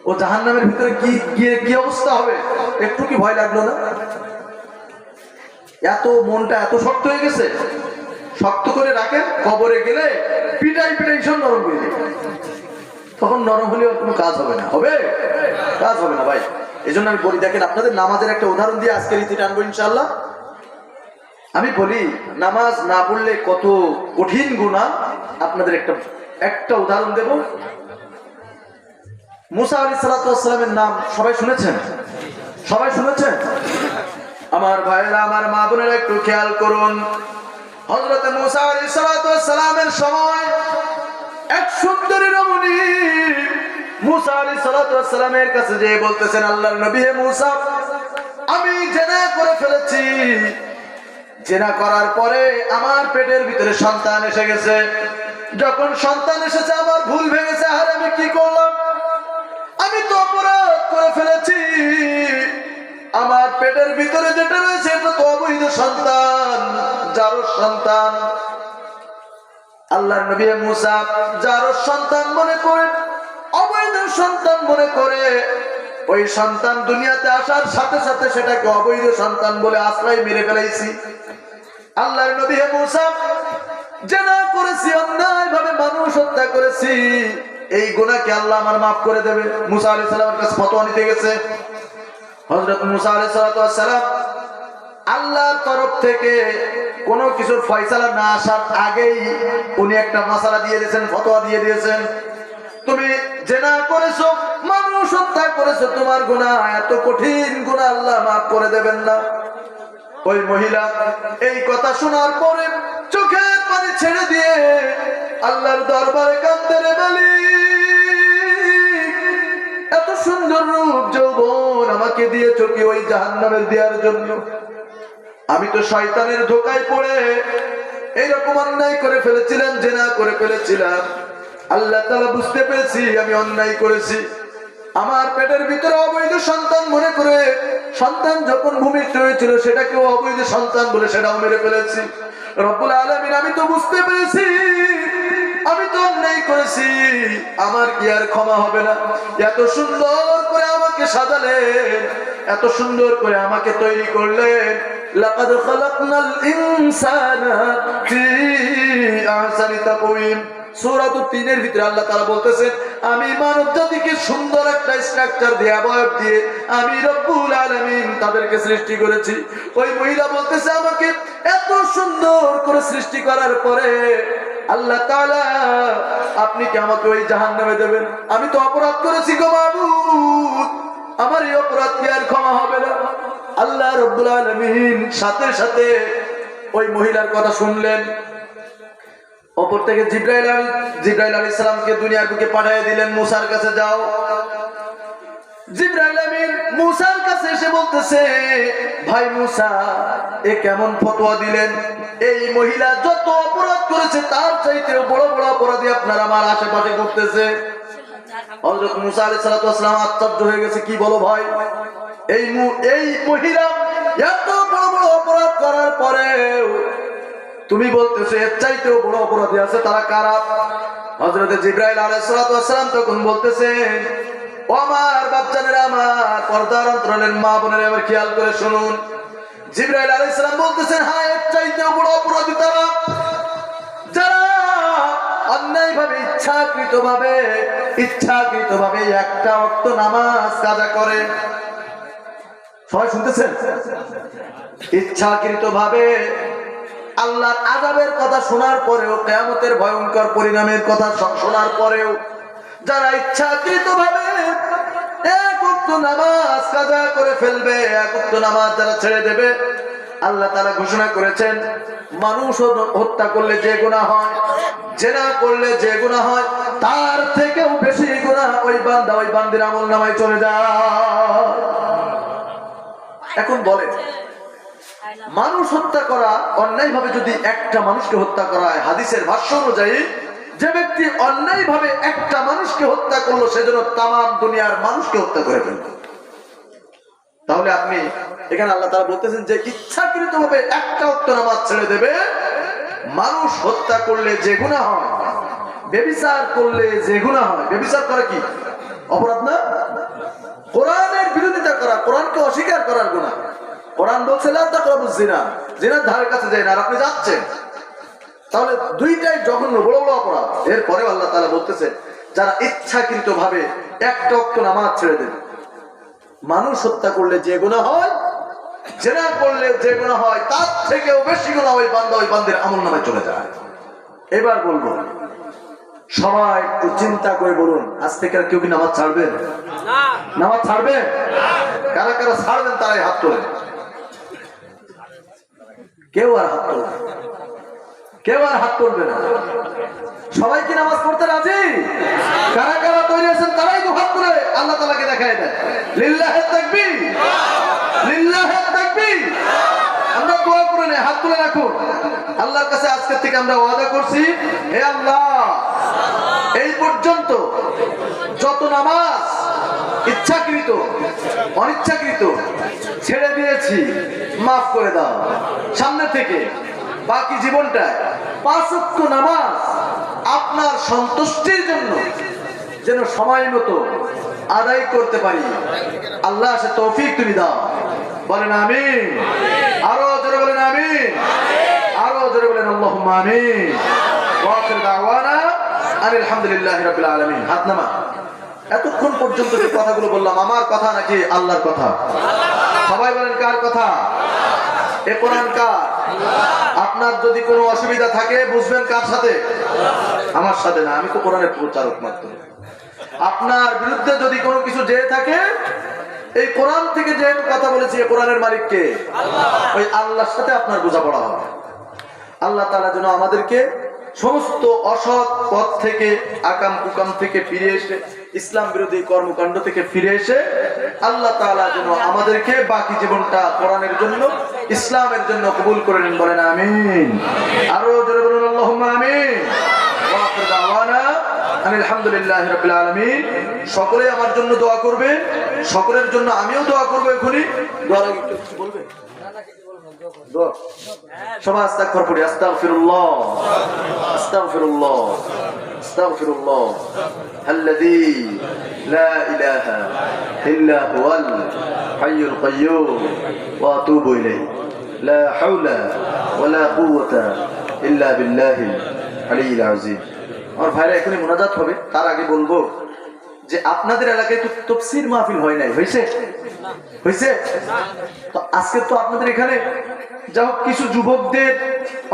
ও জাহান্নামের ভিতরে কি অবস্থা হবে, একটু কি ভয় লাগলো না? এত মনটা এত শক্ত হয়ে গেছে। শক্ত করে রাখেন, কবরে গেলে পিটাই পিটাই সব নরম হয়ে যাবে। তখন নরম হলেও কোনো কাজ হবে না। হবে? কাজ হবে না ভাই। এই জন্য আমি বলি, দেখেন আপনাদের নামাজের একটা উদাহরণ দিয়ে আজকের রীতি টানবো ইনশাআল্লাহ। আমি বলি, নামাজ না পড়লে কত কঠিন গুনাহ। আপনাদের একটা উদাহরণ দেব। মুসা আলাইহিস সালাতু ওয়াস সালামের নাম সবাই শুনেছেন? সবাই শুনেছেন? আমার ভাইরা, আমার মা বোনেরা একটু খেয়াল করুন। হযরত মুসা আলাইহিস সালাতু ওয়াস সালামের সময় এক সুন্দরী রমণী মুসা আলাইহিস সালাতু ওয়াস সালামের কাছে যেয়ে বলতেছেন, আল্লাহর নবী, হে মুসা, আমি জিনা করে ফেলেছি। জিনা করার পরে আমার পেটের ভিতরে সন্তান এসে গেছে। যখন সন্তান এসেছে আমার ভুল ভেঙেছে। আর আমি কি করলাম? আমি তো অপরাধ করে ফেলেছি। আমার পেটের ভিতরে যেটা রয়েছে এটা তো অবৈধ সন্তান, জারজ সন্তান। আল্লাহর নবী মুসা জারজ সন্তান মনে করে, অবৈধ সন্তান মনে করে, ওই সন্তান দুনিয়াতে আসার সাথে সাথে সেটাকে অবৈধ সন্তান বলে আশ্রয় মেরে ফেলাইছি। আল্লাহর নবী মুসা জিনা করেছি, অন্যায় ভাবে মানুষ হত্যা করেছি, এই গুনাহকে আল্লাহ আমার মাফ করে দেবে। মুসা আলাইহিস সালামের কাছে ফতোয়া নিতে গেছে। হযরত মুসা আলাইহিস সালাম আল্লাহর তরফ থেকে কোনো কিছুর ফয়সালা না আসার আগেই উনি একটা মাসালা দিয়ে দিয়েছেন, ফতোয়া দিয়ে দিয়েছেন। তুমি জিনা করেছো, মানুষ হত্যা করেছো, তোমার গুনাহ এত কঠিন গুনাহ আল্লাহ মাফ করে দেবেন না। ওই মহিলা এই কথা শোনার পরে চোখের পানি ছেড়ে দিয়ে আল্লাহর দরবারে কাঁদতে বলি, এত সুন্দর রূপ যৌবন আমাকে দিয়েছো কি ওই জাহান্নামের দেওয়ার জন্য? আমি তো শয়তানের ধোঁকায় পড়ে এইরকম অন্যায় করে ফেলেছিলাম, জিনা করে ফেলেছিলাম। আল্লাহ তাআলা বুঝতে পেরেছি আমি অন্যায় করেছি। আমার পেটের ভিতরে অবৈধ সন্তান মনে করে সন্তান যখন ভূমিষ্ঠ হয়েছিল সেটাকেও অবৈধ সন্তান বলে সেটাও মেরে ফেলেছি। রব্বুল আলামিন আমি তো বুঝতে পেরেছি আমি তো অন্যায় করেছি, আমার কি আর ক্ষমা হবে না? এত সুন্দর করে আমাকে সাজালেন, এত সুন্দর করে আমাকে তৈরি করলেন। লাকাদ খালাকনাল ইনসানা ফি আহসানি তাকওয়িম। সূরা ৩ এর ভিতরে আল্লাহ তাআলা বলতেছেন আমি মানব জাতিকে সুন্দর একটা স্ট্রাকচার দিয়ে অবয়ব দিয়ে আমি রব্বুল আলামিন তাদেরকে সৃষ্টি করেছি। ওই মহিলা বলতেছে আমাকে এত সুন্দর করে সৃষ্টি করার পরে আল্লাহ তাআলা আপনি কি আমাকে ওই জাহান্নামে দেবেন? আমি তো অপরাধ করেছি গো মাবুদ, আমার এই অপরাধ কি আর ক্ষমা হবে না? আল্লাহ রব্বুল আলামিন সাথে সাথে ওই মহিলার কথা শুনলেন। অপর থেকে জিবরাইল আলাইহিস সালামকে দুনিয়ার বুকে পাঠিয়ে দিলেন, মুসার কাছে যাও। জিবরাইল আমিন মুসার কাছে এসে বলতেছে ভাই মুসা এ কেমন ফতোয়া দিলেন? এই মহিলা যত অপরাধ করেছে তার চাইতেও বড় বড় অপরাধী আপনার আমার আশেপাশে করতেছে। হযরত মুসা আলাইহিস সালাম আশ্চর্য হয়ে গেছে, কি বলো ভাই? এই মহিলা এত বড় বড় অপরাধ করার পরেও তুমি বলতেছো এর চাইতেও বড় অপরাধী আছে, তারা কারা? হযরত জিবরাইল আলাইহিস সালাম তখন বলতেছেন ও আমার বাচ্চারা, আমার পর্দার অন্তরালের মা বোনেরা এবার খেয়াল করে শুনুন। জিবরাইল আলাইহিস সালাম বলতেছেন হ্যাঁ এর চাইতেও বড় অপরাধী তারা যারা অন্যায়ভাবে ইচ্ছাকৃতভাবে একটা ওয়াক্ত নামাজ কাজা করে। সবাই শুনতেছেন? ইচ্ছাকৃতভাবে আল্লাহর আযাবের কথা শোনার পরেও, কিয়ামতের ভয়ঙ্কর পরিণামের কথা শোনার পরেও যারা ইচ্ছাকৃতভাবে এক ওয়াক্ত নামাজ কাজা করে ফেলবে, এক ওয়াক্ত নামাজ যারা ছেড়ে দেবে, আল্লাহ তাআলা ঘোষণা করেছেন মানুষ হত্যা করলে যে গুনাহ হয়, জিনা করলে যে গুনাহ হয়, তার থেকেও বেশি গুনাহ ওই বান্দা ওই বান্দির আমলনামায় চলে যায়। এখন বলেন মানুষ হত্যা করা অন্যায়ভাবে যদি একটা মানুষকে হত্যা করা হয়, হাদিসের ভাষ্য অনুযায়ী যে ব্যক্তি অন্যায়ভাবে একটা মানুষকে হত্যা করলো সেজন্য তামাম দুনিয়ার মানুষকে হত্যা করে ফেললো। তাহলে আপনি এখানে আল্লাহ তাআলা বলতেছেন যে ইচ্ছাকৃতভাবে একটা ওয়াক্ত নামাজ ছেড়ে দেবে, মানুষ হত্যা করলে যে গুনাহ হয়, ব্যভিচার করলে যে গুনাহ হয়। ব্যভিচার করা কি অপরাধ না? কোরআনের বিরোধিতা করা, কোরআনকে অস্বীকার করার গুনাহ। কোরআন বলছে লা তাকরাবুজ জিনা, জিনার ধারের কাছে যায় না, আর আপনি যাচ্ছেন। তাহলে দুইটাই জঘন্য বড় বড় অপরাধ। এরপরে আল্লাহ তাআলা বলতেছে যারা ইচ্ছাকৃতভাবে একটা ওয়াক্ত নামাজ ছেড়ে দেবে, মানুষ হত্যা করলে যে গুনাহ হয়, জিনা করলে যে গুনাহ হয়, তার থেকেও বেশি গুনাহ ওই বান্দা ওই বান্দির আমলনামায় চলে যায়। এবার বলবো সবাই একটু চিন্তা করে বলুন, আজ থেকে আর কেউ কি নামাজ ছাড়বেন? না। নামাজ ছাড়বেন? কারা কারা ছাড়বেন তারাই হাত তোলেন। কেউ আর হাত তোলে, কেউ আর হাত তুলবে না। সবাই কি নামাজ পড়তে রাজি? কারা কারা তৈরি আছেন তারাই তো হাত তুলে আল্লাহ তাআলাকে দেখায় দেয় লিল্লাহি তাকবীর, লিল্লাহি তাকবীর। আমরা দোয়া করে নেই, হাত তুলে রাখুন। আল্লাহর কাছে আজকে থেকে আমরা ওয়াদা করছি, হে আল্লাহ এই পর্যন্ত যত নামাজ ইচ্ছাকৃত অনিচ্ছাকৃত ছেড়ে দিয়েছি মাফ করে দাও। সামনে থেকে বাকি জীবনটা 5 ওয়াক্ত নামাজ আপনার সন্তুষ্টির জন্য যেন সময় মতো আদায় করতে পারি। আল্লাহ সে তৌফিক তুমি দাও। বলেন আমিন। আরো জোরে বলেন আমিন। আরো জোরে বলেন আল্লাহুম্মা আমিন। ওয়া আখির দাওয়ানা আলহামদুলিল্লাহি রাব্বিল আলামিন। হাত নামা। এতক্ষণ পর্যন্ত যে কথাগুলো বললাম আমার কথা নাকি আল্লাহর কথা? সবাই বলেন কার কথা? এ কোরআন কার? আপনার যদি কোনো অসুবিধা থাকে বুঝবেন কার সাথে? আমার সাথে না, আমি তো কোরআনের প্রচারক মাত্র। আপনার বিরুদ্ধে যদি কোনো কিছু যেয়ে থাকে, এই কোরআন থেকে যেহেতু কথা বলেছি, এই কোরআনের মালিক কে? ওই আল্লাহর সাথে আপনার বোঝাপড়া হবে। আল্লাহ তাআলা যেন আমাদেরকে সমস্ত অসৎ পথ থেকে, আকাম কুকাম থেকে ফিরে এসে, ইসলাম বিরোধী কর্মকাণ্ড থেকে ফিরে এসে আল্লাহ তাআলা যেন আমাদেরকে বাকি জীবনটা কোরআনের জন্য, ইসলামের জন্য কবুল করে নেন। বলেন আমিন। আরো জোরে বলুন আল্লাহুম্মা আমিন। ওয়া আখিরু দাওয়ানা আলহামদুলিল্লাহি রাব্বিল আলামিন। সকলে আমার জন্য দোয়া করবে, সকলের জন্য আমিও দোয়া করব। এখনই দোয়ার আগে কিছু বলবে? দোয়া সবাই আস্তাগফির পড়ি। আস্তাগফিরুল্লাহ, আস্তাগফিরুল্লাহ, আস্তাগফিরুল্লাহ আল্লাযী লা ইলাহা ইল্লা হুয়াল হাইয়ুল কাইয়্যুম ওয়া আতুবু ইলাইহি লা হাওলা ওয়ালা কুওয়াতা ইল্লা বিল্লাহিল আলিয়্যিল আযীম। আমার ভাইরা এখনই মুনাজাত হবে, তার আগে বলবো যে আপনাদের এলাকায় তো তাফসীর মাহফিল হয় নাই, হয়েছে? হয়েছে? তো আজকে তো আপনাদের এখানে যাও কিছু যুবকদের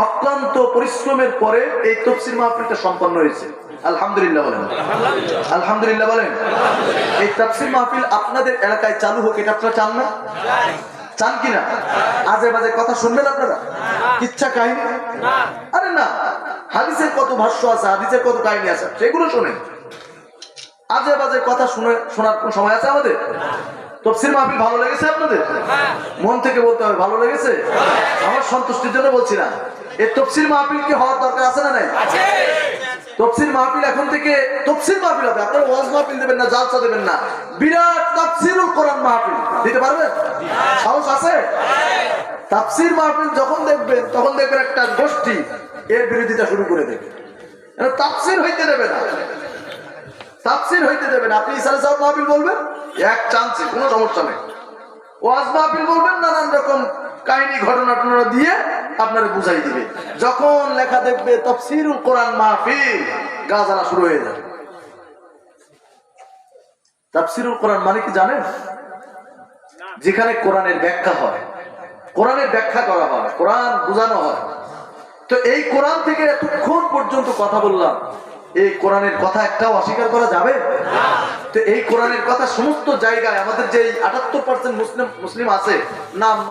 অক্লান্ত পরিশ্রমের পরে এই তাফসীর মাহফিলটা সম্পন্ন হয়েছে। আলহামদুলিল্লাহ বলেন। আলহামদুলিল্লাহ বলেন। এই তাফসীর মাহফিল আপনাদের এলাকায় চালু হোক, এটা আপনারা চান না? চান কিনা? আজে বাজে কথা শুনবেন আপনারা? কিচ্ছা কাহিনী? আরে না, হাদিসের কত ভাষ্য আছে, হাদিসের কত কাহিনী আছে, সেগুলো শোনেন। আজে বাজে কথা শোনার কোন সময় আছে আমাদের? তাফসীর মাহফিল ভালো লেগেছে আপনাদের? মন থেকে বলতে হবে ভালো লেগেছে। আমার সন্তুষ্টির জন্য বলছি না। এই তাফসীর মাহফিল কি হওয়ার দরকার আছে না নাই? আছে। তাফসীর মাহফিল এখন থেকে তাফসীর মাহফিল হবে। আপনারা ওয়াজ মাহফিল দেবেন না, জালসা দেবেন না, বিরাট তাফসীরুল কোরআন মাহফিল দিতে পারবেন? সাহস আছে? তাফসীর মাহফিল যখন দেখবেন তখন দেখবেন একটা গোষ্ঠী এর বিরোধিতা শুরু করে দেবে। তাফসীর হইতে দেবে না, তাফসীর হইতে দেবে না। আপনি ইসা সাহেব মাহফিল বলবেন, এক চান্সে, কোনো সমস্যা নেই। ওয়াজ মাহফিল বলবেন, নানান রকম কাহিনী ঘটনা টনা দিয়ে আপনারা বুঝাই দিবে। যখন লেখা দেখবে তাফসীরুল কোরআন মাহফিল, গা জ্বালা শুরু হয়ে যাবে। তাফসীরুল কোরআন মানে কি জানেন? যেখানে কোরআনের ব্যাখ্যা হয়, কোরআনের ব্যাখ্যা করা হয়, কোরআন বোঝানো হয়। তো এই কোরআন থেকে এতক্ষণ পর্যন্ত কথা বললাম, এই কোরআনের কথা একটাও অস্বীকার করা যাবে? তো এই কোরআনের কথা সমস্ত জায়গায় আমাদের যে 78% মুসলিম আছে, নাম